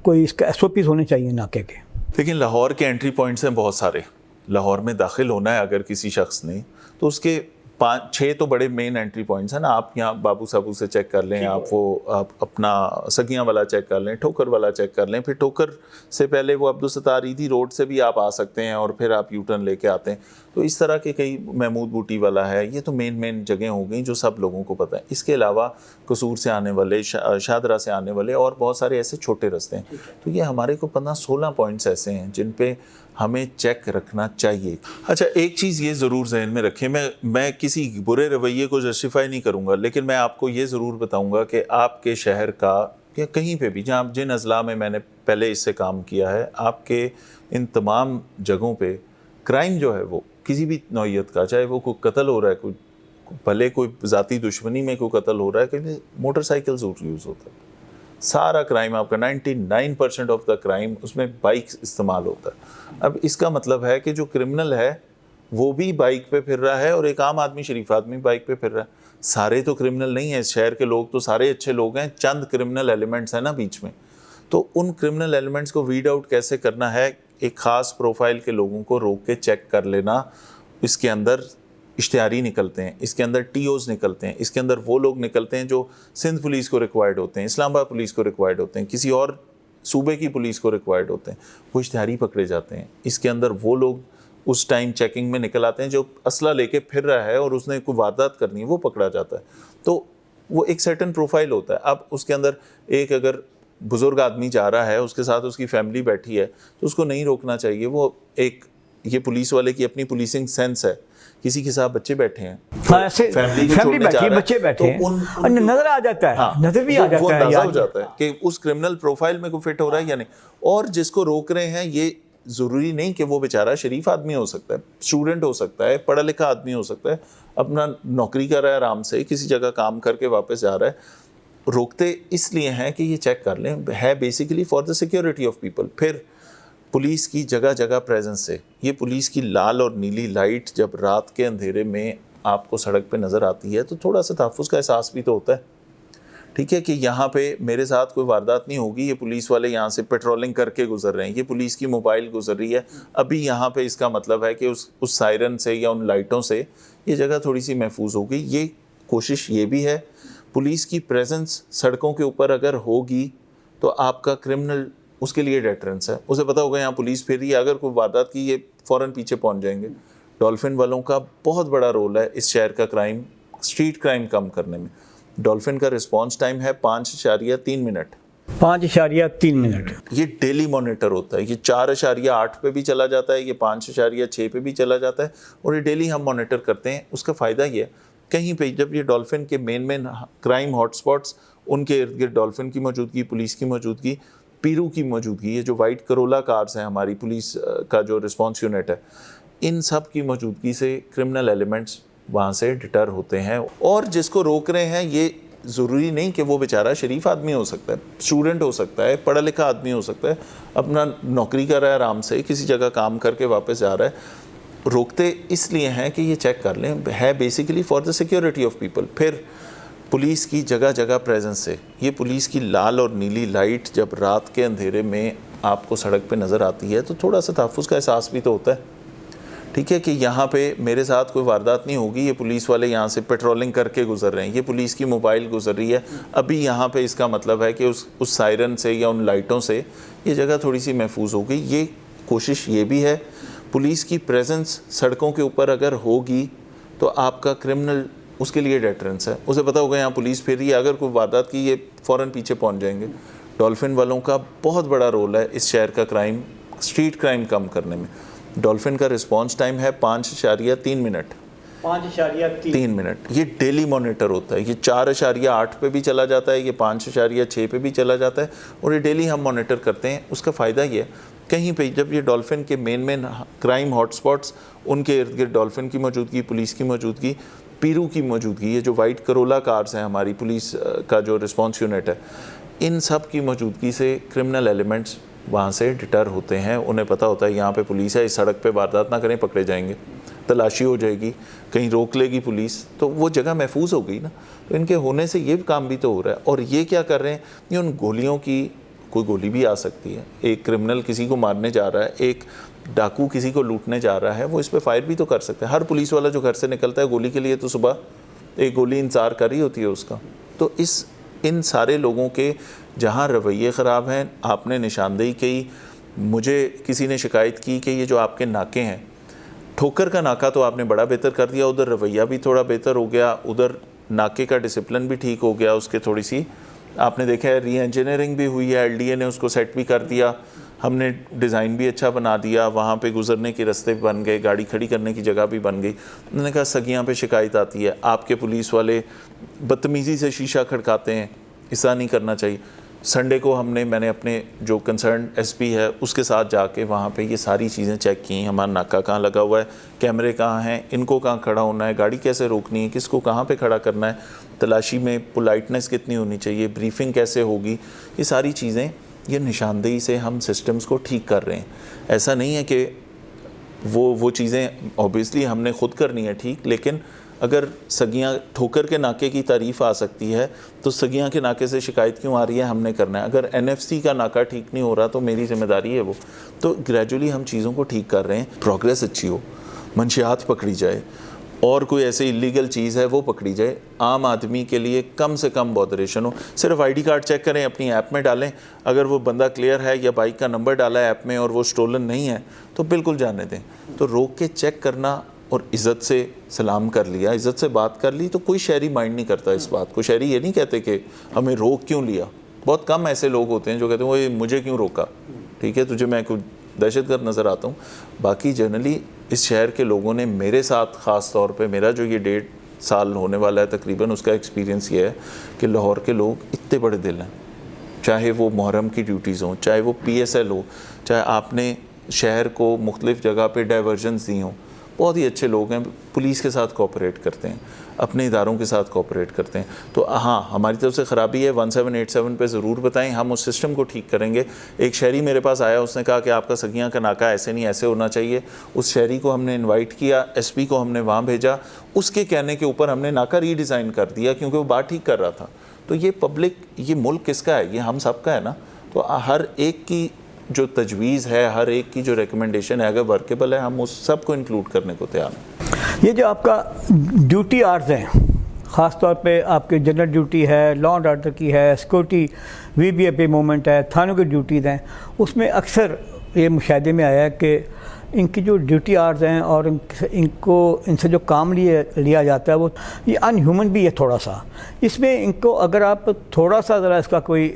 कोई इसका SOPs होने चाहिए नाके के। लेकिन लाहौर के एंट्री पॉइंट्स हैं बहुत सारे। लाहौर में दाखिल होना है अगर किसी शख्स ने, तो उसके 5-6 तो बड़े मेन एंट्री पॉइंट्स हैं ना। आप यहाँ बाबू साबू से चेक कर लें, आप अपना सगियाँ वाला चेक कर लें, ठोकर वाला चेक कर लें, फिर ठोकर से पहले वो अब्दुल सत्तार ईदी रोड से भी आप आ सकते हैं और फिर आप टर्न लेके आते हैं। तो इस तरह के कई, महमूद बूटी वाला है, ये तो मेन जगह हो गई जो सब लोगों को पता है। इसके अलावा कसूर से आने वाले, शादरा से आने वाले और बहुत सारे ऐसे छोटे रास्ते हैं। तो ये हमारे को 15-16 पॉइंट्स ऐसे हैं जिन पे हमें चेक रखना चाहिए। अच्छा, एक चीज़ ये ज़रूर जहन में रखें, मैं किसी बुरे रवैये को जस्टिफाई नहीं करूँगा, लेकिन मैं आपको ये ज़रूर बताऊँगा कि आपके शहर का या कहीं पे भी, जहाँ जिन अजला में मैंने पहले इससे काम किया है, आपके इन तमाम जगहों पे क्राइम जो है वो किसी भी नौइयत का, चाहे वो कोई कत्ल हो रहा है, कोई भले कोई ज़ाती दुश्मनी में कोई कत्ल हो रहा है, कहीं मोटरसाइकिल ज़रूर यूज़ होता है। सारा क्राइम आपका 99% ऑफ द क्राइम उसमें बाइक इस्तेमाल होता है। अब इसका मतलब है कि जो क्रिमिनल है वो भी बाइक पे फिर रहा है और एक आम आदमी, शरीफ आदमी बाइक पे फिर रहा है। सारे तो क्रिमिनल नहीं है, इस शहर के लोग तो सारे अच्छे लोग हैं, चंद क्रिमिनल एलिमेंट्स हैं ना बीच में। तो उन क्रिमिनल एलिमेंट्स को वीड आउट कैसे करना है, एक ख़ास प्रोफाइल के लोगों को रोक के चेक कर लेना। इसके अंदर इश्तिहारी निकलते हैं, इसके अंदर TOs निकलते हैं, इसके अंदर वो लोग निकलते हैं जो सिंध पुलिस को रिक्वायर्ड होते हैं, इस्लामाबाद पुलिस को रिक्वायर्ड होते हैं, किसी और सूबे की पुलिस को रिक्वायर्ड होते हैं, वो इश्तिहारी पकड़े जाते हैं। इसके अंदर वो लोग उस टाइम चेकिंग में निकल आते हैं जो असला लेके फिर रहा है और उसने कोई वारदात करनी है, वो पकड़ा जाता है। तो वो एक सर्टन प्रोफाइल होता है। अब उसके अंदर एक अगर बुज़ुर्ग आदमी जा रहा है, उसके साथ उसकी फैमिली बैठी है, तो उसको नहीं रोकना चाहिए। वो एक, ये पुलिस वाले की अपनी पुलिसिंग सेंस है। किसी के साथ बच्चे बैठे हैं, ऐसे फैमिली बैठी है, बच्चे बैठे हैं, और नजर आ जाता है, नजर भी आ जाता है, हो जाता है कि उस क्रिमिनल प्रोफाइल में कोई फिट हो रहा है या नहीं। और जिसको रोक रहे हैं, ये ज़रूरी नहीं कि वो बेचारा शरीफ आदमी हो सकता है, स्टूडेंट हो सकता है, पढ़ा लिखा आदमी हो सकता है, अपना नौकरी कर रहा है, आराम से किसी जगह काम करके वापस जा रहा है। रोकते इसलिए हैं कि ये चेक कर लें, है basically for the security of people. फिर पुलिस की जगह जगह प्रेजेंस से, ये पुलिस की लाल और नीली लाइट जब रात के अंधेरे में आपको सड़क पे नज़र आती है तो थोड़ा सा तहफ़्फ़ुज़ का एहसास भी तो होता है। ठीक है कि यहाँ पे मेरे साथ कोई वारदात नहीं होगी, ये पुलिस वाले यहाँ से पेट्रोलिंग करके गुजर रहे हैं, ये पुलिस की मोबाइल गुजर रही है अभी यहाँ पे, इसका मतलब है कि उस सायरन से या उन लाइटों से ये जगह थोड़ी सी महफूज होगी। ये कोशिश ये भी है, पुलिस की प्रेजेंस सड़कों के ऊपर अगर होगी तो आपका क्रिमिनल, उसके लिए डेटरेंस है। उसे पता होगा यहाँ पुलिस फिर रही है, अगर कोई वारदात की, ये फ़ौरन पीछे पहुँच जाएंगे। डॉल्फिन वालों का बहुत बड़ा रोल है इस शहर का क्राइम, स्ट्रीट क्राइम कम करने में। डॉल्फिन का रिस्पॉन्स टाइम है 5.3 मिनट। 5.3 मिनट। ये डेली मॉनिटर होता है, ये 4.8 पे भी चला जाता है, ये 5.6 पे भी चला जाता है, और ये डेली हम मॉनिटर करते हैं। उसका फ़ायदा ये है, कहीं पे जब ये डॉल्फिन के मेन क्राइम हॉटस्पॉट्स, उनके इर्द गिर्द डॉल्फिन की मौजूदगी, पुलिस की मौजूदगी, पीरू की मौजूदगी, ये जो वाइट करोला कार्स हैं हमारी पुलिस का जो रिस्पॉन्स यूनिट है, इन सब की मौजूदगी से क्रिमिनल एलिमेंट्स वहाँ से डिटर होते हैं। और जिसको रोक रहे हैं, ये ज़रूरी नहीं कि वो बेचारा शरीफ आदमी हो सकता है, स्टूडेंट हो सकता है, पढ़ा लिखा आदमी हो सकता है, अपना नौकरी कर रहा है, आराम से किसी जगह काम करके वापस जा रहा है। रोकते इसलिए हैं कि ये चेक कर लें, है basically for the security of people. फिर पुलिस की जगह जगह प्रेजेंस से, ये पुलिस की लाल और नीली लाइट जब रात के अंधेरे में आपको सड़क पे नज़र आती है तो थोड़ा सा तहफ़्फ़ुज़ का एहसास भी तो होता है। ठीक है कि यहाँ पे मेरे साथ कोई वारदात नहीं होगी, ये पुलिस वाले यहाँ से पेट्रोलिंग करके गुजर रहे हैं, ये पुलिस की मोबाइल गुजर रही है अभी यहाँ पे, इसका मतलब है कि उस सायरन से या उन लाइटों से ये जगह थोड़ी सी महफूज होगी। ये कोशिश ये भी है, पुलिस की प्रेजेंस सड़कों के ऊपर अगर होगी तो आपका क्रिमिनल, उसके लिए डेटरेंस है। उसे पता होगा यहाँ पुलिस फिर रही है, अगर कोई वारदात की, ये फ़ौरन पीछे पहुँच जाएंगे। डॉल्फिन वालों का बहुत बड़ा रोल है इस शहर का क्राइम, स्ट्रीट क्राइम कम करने में। डॉल्फिन का रिस्पॉन्स टाइम है 5.3 मिनट। 5.3 मिनट। ये डेली मॉनिटर होता है, ये 4.8 पे भी चला जाता है, ये 5.6 पे भी चला जाता है, और ये डेली हम मॉनिटर करते हैं। उसका फ़ायदा ये है, कहीं पे जब ये डॉल्फिन के मेन क्राइम हॉटस्पॉट्स, उनके इर्द गिर्द डॉल्फिन की मौजूदगी, पुलिस की मौजूदगी, पीरू की मौजूदगी, ये जो वाइट करोला कार्स हैं हमारी पुलिस का जो रिस्पॉन्स यूनिट है, इन सब की मौजूदगी से क्रिमिनल एलिमेंट्स वहाँ से डिटर होते हैं। उन्हें पता होता है यहाँ पे पुलिस है, इस सड़क पे वारदात ना करें, पकड़े जाएंगे, तलाशी हो जाएगी, कहीं रोक लेगी पुलिस, तो वो जगह महफूज हो गई ना। तो इनके होने से ये काम भी तो हो रहा है। और ये क्या कर रहे हैं, ये उन गोलियों की कोई गोली भी आ सकती है। एक क्रिमिनल किसी को मारने जा रहा है, एक डाकू किसी को लूटने जा रहा है, वो इस पे फायर भी तो कर सकता है। हर पुलिस वाला जो घर से निकलता है गोली के लिए तो सुबह एक गोली इंतज़ार कर रही होती है उसका। तो इन सारे लोगों के जहाँ रवैये ख़राब हैं, आपने निशानदेही की, मुझे किसी ने शिकायत की कि ये जो आपके नाके हैं, ठोकर का नाका तो आपने बड़ा बेहतर कर दिया, उधर रवैया भी थोड़ा बेहतर हो गया, उधर नाके का डिसिप्लिन भी ठीक हो गया, उसके थोड़ी सी आपने देखा है री इंजीनियरिंग भी हुई है, LDA ने उसको सेट भी कर दिया, हमने डिज़ाइन भी अच्छा बना दिया, वहाँ पे गुजरने के रास्ते भी बन गए, गाड़ी खड़ी करने की जगह भी बन गई। उन्होंने कहा सगियाँ पे शिकायत आती है, आपके पुलिस वाले बदतमीज़ी से शीशा खड़काते हैं, ऐसा नहीं करना चाहिए। संडे को मैंने अपने जो कंसर्न SP है उसके साथ जाके वहाँ पे ये सारी चीज़ें चेक की, हमारा नाका कहाँ लगा हुआ है, कैमरे कहाँ हैं, इनको कहाँ खड़ा होना है, गाड़ी कैसे रोकनी है, किसको कहाँ पे खड़ा करना है, तलाशी में पोलाइटनेस कितनी होनी चाहिए, ब्रीफिंग कैसे होगी, ये सारी चीज़ें ये निशानदेही से हम सिस्टम्स को ठीक कर रहे हैं। ऐसा नहीं है कि वो चीज़ें ऑब्वियसली हमने खुद करनी है ठीक, लेकिन अगर सगियाँ ठोकर के नाके की तारीफ़ आ सकती है तो सगियाँ के नाके से शिकायत क्यों आ रही है, हमने करना है। अगर NFC का नाका ठीक नहीं हो रहा तो मेरी जिम्मेदारी है वो। तो ग्रेजुअली हम चीज़ों को ठीक कर रहे हैं, प्रोग्रेस अच्छी हो, मंशियात पकड़ी जाए, और कोई ऐसे इलीगल चीज़ है वो पकड़ी जाए, आम आदमी के लिए कम से कम बॉदरेशन हो। सिर्फ ID कार्ड चेक करें, अपनी ऐप में डालें, अगर वो बंदा क्लियर है या बाइक का नंबर डाला है ऐप में और वो स्टोलन नहीं है तो बिल्कुल जाने दें। तो रोक के चेक करना और इज़्ज़त से सलाम कर लिया, इज़्ज़त से बात कर ली, तो कोई शहरी माइंड नहीं करता इस बात को। शहरी ये नहीं कहते कि हमें रोक क्यों लिया। बहुत कम ऐसे लोग होते हैं जो कहते हैं वो मुझे क्यों रोका, ठीक है तुझे मैं कुछ दहशतगर्द नज़र आता हूँ। बाकी जनरली इस शहर के लोगों ने मेरे साथ ख़ास तौर पे, मेरा जो ये 1.5 साल होने वाला है तकरीबन, उसका एक्सपीरियंस ये है कि लाहौर के लोग इतने बड़े दिल हैं, चाहे वो मुहर्रम की ड्यूटीज़ हों, चाहे वो PSL हो, चाहे आपने शहर को मुख्तलिफ़ जगह पे डाइवर्जन्स दी हों, बहुत ही अच्छे लोग हैं, पुलिस के साथ कोऑपरेट करते हैं, अपने इदारों के साथ कोऑपरेट करते हैं। तो हाँ, हमारी तरफ से ख़राबी है 1787 पे ज़रूर बताएं, हम उस सिस्टम को ठीक करेंगे। एक शहरी मेरे पास आया, उसने कहा कि आपका सगियाँ का नाका ऐसे नहीं ऐसे होना चाहिए। उस शहरी को हमने इन्वाइट किया, SP को हमने वहाँ भेजा, उसके कहने के ऊपर हमने नाका रीडिज़ाइन कर दिया क्योंकि वो बात ठीक कर रहा था। तो ये पब्लिक, ये मुल्क किसका है, ये हम सब का है ना। तो हर एक की जो तजवीज़ है, हर एक की जो रिकमेंडेशन है, अगर वर्केबल है, हम उस सब को इंक्लूड करने को तैयार हैं। ये जो आपका ड्यूटी आवर्स हैं, ख़ास तौर पे आपके जनरल ड्यूटी है, लॉ एंड ऑर्डर की है, सिक्योरिटी VBA मूवमेंट है, थानों की ड्यूटीज़ हैं, उसमें अक्सर ये मुशाहिदे में आया है कि इनकी जो ड्यूटी आवर्स हैं और इनसे जो काम लिया जाता है वो ये अनह्यूमन भी है थोड़ा सा। इसमें इनको अगर आप थोड़ा सा ज़रा इसका कोई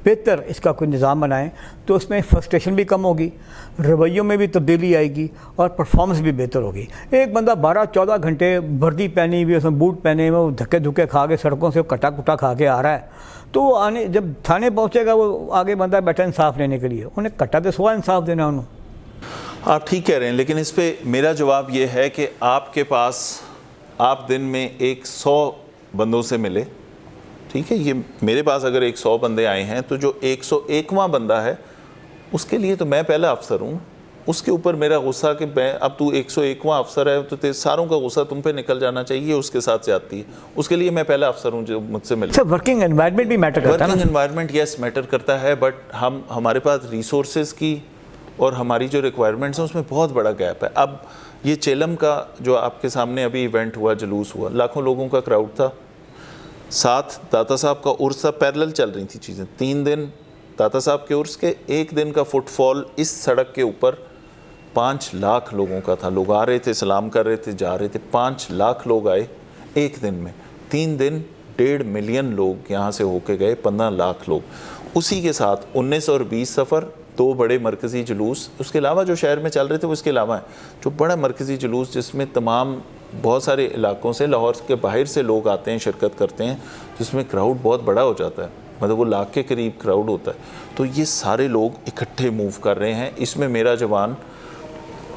बेहतर इसका कोई निज़ाम बनाएं तो उसमें फ्रस्ट्रेशन भी कम होगी, रवैयों में भी तब्दीली आएगी और परफॉर्मेंस भी बेहतर होगी। एक बंदा 12-14 घंटे वर्दी पहनी हुई, उसमें बूट पहने हुए, वो धक्के धुक्के खा के सड़कों से कटा कुटा खा के आ रहा है, तो वो जब थाने पहुँचेगा वो आगे बंदा बैठा इंसाफ लेने के लिए, उन्हें कटा तो सुहा इंसाफ देना उन्होंने। आप ठीक कह रहे हैं, लेकिन इस पर मेरा जवाब ये है कि आपके पास आप दिन में 100 बंदों से मिले, ठीक है, ये मेरे पास अगर 100 बंदे आए हैं तो जो 101वां बंदा है उसके लिए तो मैं पहला अफसर हूँ, उसके ऊपर मेरा गुस्सा कि मैं अब तू 101वां अफसर है तो सारों का गुस्सा तुम पे निकल जाना चाहिए, उसके साथ जाती है, उसके लिए मैं पहला अफसर हूँ जो मुझसे मिले। वर्किंग एनवायरनमेंट भी मैटर करता है, वर्किंग एनवायरनमेंट यस मैटर करता है, बट हमारे पास रिसोर्सेज की और हमारी जो रिक्वायरमेंट्स हैं उसमें बहुत बड़ा गैप है। अब ये चेलम का जो आपके सामने अभी इवेंट हुआ, जुलूस हुआ, लाखों लोगों का क्राउड था, साथ दाता साहब का उर्स, सब पैरेलल चल रही थी चीज़ें। 3 दिन दाता साहब के उर्स के, 1 दिन का फुटफॉल इस सड़क के ऊपर 5 लाख लोगों का था। लोग आ रहे थे, सलाम कर रहे थे, जा रहे थे। 5 लाख लोग आए 1 दिन में। 3 दिन 1.5 मिलियन लोग यहाँ से होके गए, 15 लाख लोग। उसी के साथ 19 और 20 सफ़र, 2 बड़े मरकज़ी जुलूस, उसके अलावा जो शहर में चल रहे थे वो इसके अलावा है, जो बड़ा मरकज़ी जुलूस जिसमें तमाम बहुत सारे इलाकों से, लाहौर के बाहर से लोग आते हैं, शिरकत करते हैं, जिसमें क्राउड बहुत बड़ा हो जाता है, मतलब वो लाख के करीब क्राउड होता है। तो ये सारे लोग इकट्ठे मूव कर रहे हैं। इसमें मेरा जवान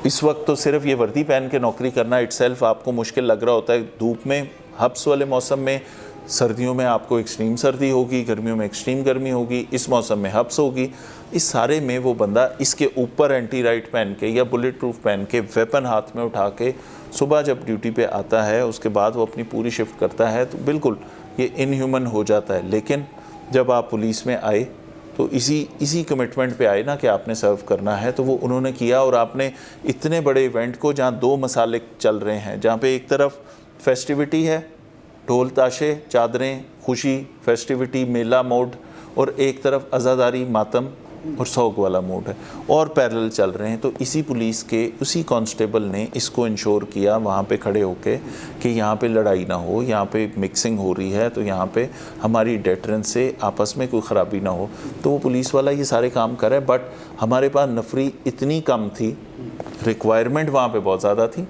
इस वक्त तो सिर्फ ये वर्दी पहन के नौकरी करना इटसेल्फ आपको मुश्किल लग रहा होता है, धूप में, हब्स वाले मौसम में, सर्दियों में आपको एक्सट्रीम सर्दी होगी, गर्मियों में एक्सट्रीम गर्मी होगी, इस मौसम में हब्स होगी। इस सारे में वो बंदा इसके ऊपर एंटी राइट पहन के या बुलेट प्रूफ पहन के, वेपन हाथ में उठा के सुबह जब ड्यूटी पे आता है, उसके बाद वो अपनी पूरी शिफ्ट करता है, तो बिल्कुल ये इनह्यूमन हो जाता है। लेकिन जब आप पुलिस में आए तो इसी कमिटमेंट पे आए ना कि आपने सर्व करना है, तो वो उन्होंने किया। और आपने इतने बड़े इवेंट को, जहाँ दो मसाले चल रहे हैं, जहाँ पे एक तरफ फेस्टिविटी है, ढोल ताशे चादरें, खुशी, फेस्टिविटी, मेला मोड, और एक तरफ अज़ादारी, मातम और सौग वाला मोड है, और पैरेलल चल रहे हैं। तो इसी पुलिस के उसी कांस्टेबल ने इसको इंश्योर किया वहाँ पे खड़े होके कि यहाँ पे लड़ाई ना हो, यहाँ पे मिक्सिंग हो रही है, तो यहाँ पे हमारी डेटरेंस से आपस में कोई ख़राबी ना हो। तो वो पुलिस वाला ये सारे काम करे, बट हमारे पास नफरी इतनी कम थी, रिक्वायरमेंट वहाँ पे बहुत ज़्यादा थी।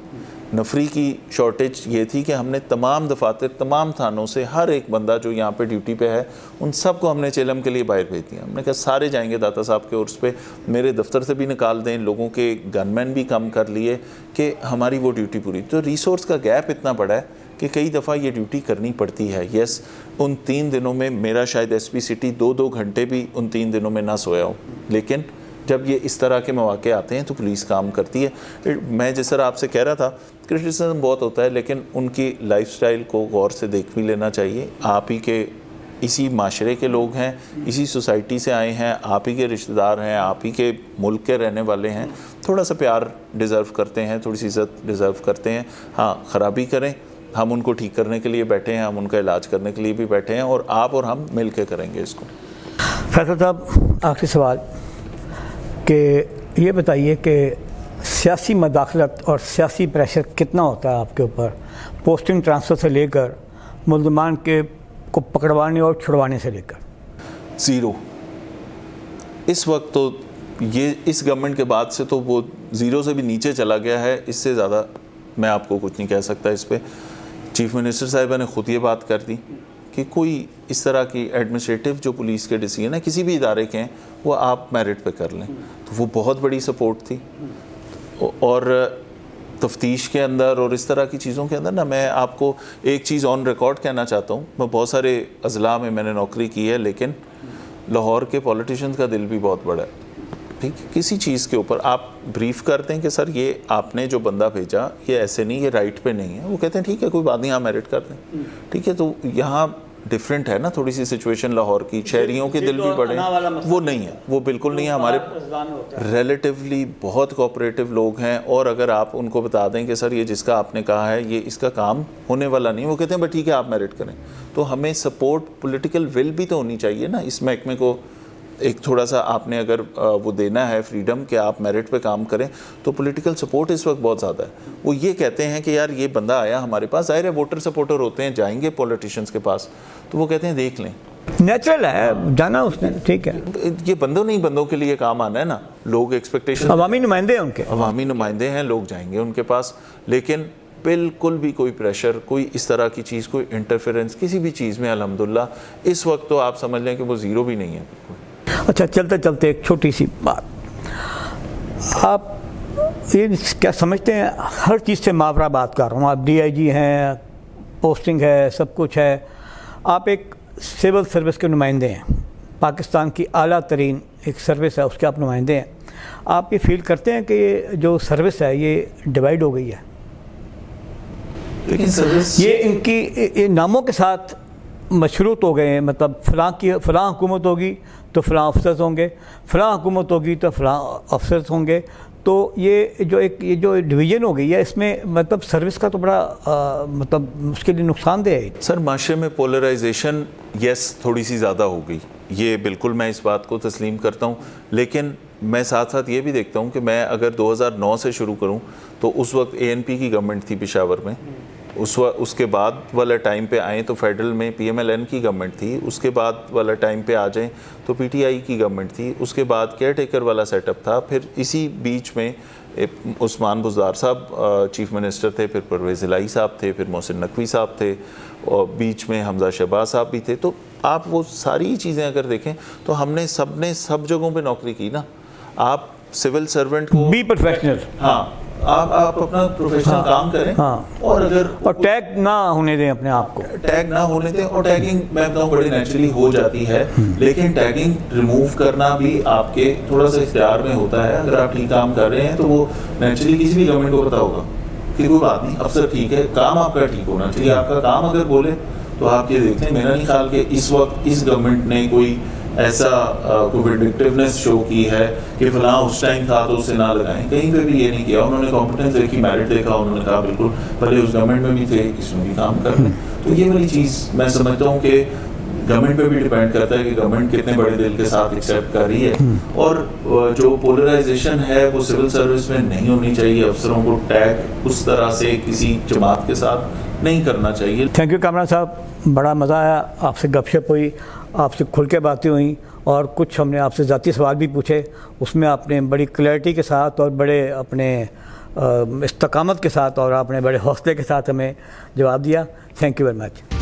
नफरी की शॉर्टेज ये थी कि हमने तमाम दफातर, तमाम थानों से हर एक बंदा जो यहाँ पे ड्यूटी पे है, उन सब को हमने चेलम के लिए बाहर भेज दिया। हमने कहा सारे जाएंगे दाता साहब के उर्स पे, मेरे दफ्तर से भी निकाल दें, लोगों के गनमैन भी कम कर लिए कि हमारी वो ड्यूटी पूरी। तो रिसोर्स का गैप इतना बड़ा है कि कई दफ़ा ये ड्यूटी करनी पड़ती है। यस, उन 3 दिनों में मेरा शायद एसपी सिटी 2-2 घंटे भी उन 3 दिनों में ना सोया हो, लेकिन जब ये इस तरह के मौके आते हैं तो पुलिस काम करती है। मैं जिस तरह आपसे कह रहा था, क्रिटिसिज्म बहुत होता है, लेकिन उनकी लाइफस्टाइल को गौर से देख भी लेना चाहिए। आप ही के इसी माशरे के लोग हैं, इसी सोसाइटी से आए हैं, आप ही के रिश्तेदार हैं, आप ही के मुल्क के रहने वाले हैं, थोड़ा सा प्यार डिज़र्व करते हैं, थोड़ी सी इज़्ज़त डिज़र्व करते हैं। हाँ, ख़राबी करें, हम उनको ठीक करने के लिए बैठे हैं, हम उनका इलाज करने के लिए भी बैठे हैं, और आप और हम मिल के करेंगे इसको। फैसल साहब, आखिरी सवाल कि ये बताइए कि सियासी मदाखलत और सियासी प्रेशर कितना होता है आपके ऊपर, पोस्टिंग ट्रांसफ़र से लेकर मुल्ज़मान के को पकड़वाने और छुड़वाने से लेकर? ज़ीरो। इस वक्त तो ये इस गवर्नमेंट के बाद से तो वो ज़ीरो से भी नीचे चला गया है। इससे ज़्यादा मैं आपको कुछ नहीं कह सकता इस पे। चीफ मिनिस्टर साहिबा ने ख़ुद ये बात कर दी कि कोई इस तरह की एडमिनिस्ट्रेटिव जो पुलिस के डिसीजन है किसी भी इदारे के हैं, वो आप मेरिट पे कर लें। तो वो बहुत बड़ी सपोर्ट थी। और तफ्तीश के अंदर और इस तरह की चीज़ों के अंदर ना, मैं आपको एक चीज़ ऑन रिकॉर्ड कहना चाहता हूँ। मैं बहुत सारे अजला में मैंने नौकरी की है, लेकिन लाहौर के पॉलिटिशियंस का दिल भी बहुत बड़ा है। ठीक, किसी चीज़ के ऊपर आप ब्रीफ करते हैं कि सर ये आपने जो बंदा भेजा ये ऐसे नहीं, ये राइट पे नहीं है, वो कहते हैं ठीक है कोई बात नहीं, आप मेरिट कर दें। ठीक है, तो यहाँ डिफरेंट है ना थोड़ी सी सिचुएशन लाहौर की। शहरियों के दिल भी बड़े, वो नहीं है, वो बिल्कुल नहीं है। हमारे रिलेटिवली बहुत कोऑपरेटिव लोग हैं, और अगर आप उनको बता दें कि सर ये जिसका आपने कहा है ये इसका काम होने वाला नहीं, वो कहते हैं बस ठीक है आप मेरिट करें। तो हमें सपोर्ट, पॉलिटिकल विल भी तो होनी चाहिए ना इस महकमे को। एक थोड़ा सा आपने अगर वो देना है फ्रीडम कि आप मेरिट पे काम करें, तो पॉलिटिकल सपोर्ट इस वक्त बहुत ज़्यादा है। वो ये कहते हैं कि यार ये बंदा आया हमारे पास, ज़ाहिर है वोटर सपोर्टर होते हैं, जाएंगे पॉलिटिशियंस के पास, तो वो कहते हैं देख लें, नेचुरल है जाना उसने, ठीक है। ये बंदों के लिए काम आना है ना। लोग एक्सपेक्टेशन, अवामी नुमाइंदे हैं उनके, अवामी नुमाइंदे हैं, लोग जाएंगे उनके पास। लेकिन बिल्कुल भी कोई प्रेशर, कोई इस तरह की चीज़, कोई इंटरफेरेंस किसी भी चीज़ में अल्हम्दुलिल्लाह इस वक्त तो आप समझ लें कि वो ज़ीरो भी नहीं है। अच्छा, चलते चलते एक छोटी सी बात, आप ये क्या समझते हैं, हर चीज़ से मावरा बात कर रहा हूँ, आप DIG हैं, पोस्टिंग है, सब कुछ है, आप एक सिविल सर्विस के नुमाइंदे हैं, पाकिस्तान की आला तरीन एक सर्विस है उसके आप नुमाइंदे हैं। आप ये फील करते हैं कि ये जो सर्विस है ये डिवाइड हो गई है? लेकिन सर्विस ये इनकी ये नामों के साथ मशरूत हो गए हैं, मतलब फ़लाँ हुकूमत होगी तो फ़लाँ अफसर होंगे, फ़लाँ हुकूमत होगी तो फ़लाँ अफसर होंगे। तो ये जो डिवीज़न हो गई है, इसमें मतलब सर्विस का तो बड़ा मतलब उसके लिए नुकसानदेह है। सर, माशरे में पोलराइजेशन यस थोड़ी सी ज़्यादा हो गई, ये बिल्कुल मैं इस बात को तस्लीम करता हूँ। लेकिन मैं साथ साथ ये भी देखता हूँ कि मैं अगर 2009 से शुरू करूँ तो उस वक्त ANP की गवर्नमेंट थी पेशावर में, उसके बाद वाला टाइम पे आएँ तो फेडरल में PMLN की गवर्नमेंट थी, उसके बाद वाला टाइम पे आ जाएँ तो PTI की गवर्नमेंट थी, उसके बाद केयर टेकर वाला सेटअप था, फिर इसी बीच में उस्मान बुज़दार साहब चीफ मिनिस्टर थे, फिर परवेज़ इलाही साहब थे, फिर मोहसिन नकवी साहब थे, और बीच में हमजा शहबाज साहब भी थे। तो आप वो सारी चीज़ें अगर देखें तो हमने सब जगहों पे नौकरी की ना। आप सिविल सर्वेंट को बी प्रोफेशनल, हाँ, आप अपना प्रोफेशनल काम करें, हाँ, और टैग ना होने दें अपने आप को, टैग ना होने दें। और टैगिंग मैं बताऊँ बड़ी नेचुरली हो जाती है, लेकिन टैगिंग रिमूव करना भी आपके थोड़ा सा इख्तियार में होता है। अगर आप ठीक काम कर रहे हैं तो वो नेचुरली किसी भी गवर्नमेंट को पता होगा कि कोई बात नहीं, अफसर ठीक है, काम आपका ठीक होना चाहिए। आपका काम अगर बोले तो आप ये देखते हैं, मेरा नहीं ख्याल कि इस वक्त इस गवर्नमेंट ने कोई ऐसा कोई विंडिक्टिवनेस शो की है कि फलां उस टाइम था तो उसे ना लगाएं, कहीं पे भी ये नहीं किया। उन्होंने कॉम्पिटेंस देखी, मेरिट देखा, उन्होंने कहा बिल्कुल भले उस गवर्नमेंट में भी थे, इसमें भी काम कर लें। तो ये वाली चीज़ मैं समझता हूँ कि गवर्नमेंट पे भी डिपेंड करता है कि गवर्नमेंट कितने बड़े दिल के साथ एक्सेप्ट कर रही है। और जो पोलराइजेशन है वो सिविल सर्विस में नहीं होनी चाहिए। अफसरों को टैग उस तरह से किसी जमात के साथ नहीं करना चाहिए। थैंक यू कामरान साहब, बड़ा मज़ा आया, आपसे गपशप हुई, आपसे खुल के बातें हुई और कुछ हमने आपसे ज़ाती सवाल भी पूछे, उसमें आपने बड़ी क्लैरिटी के साथ और बड़े अपने इस्तकामत के साथ और आपने बड़े हौसले के साथ हमें जवाब दिया। Thank you very much.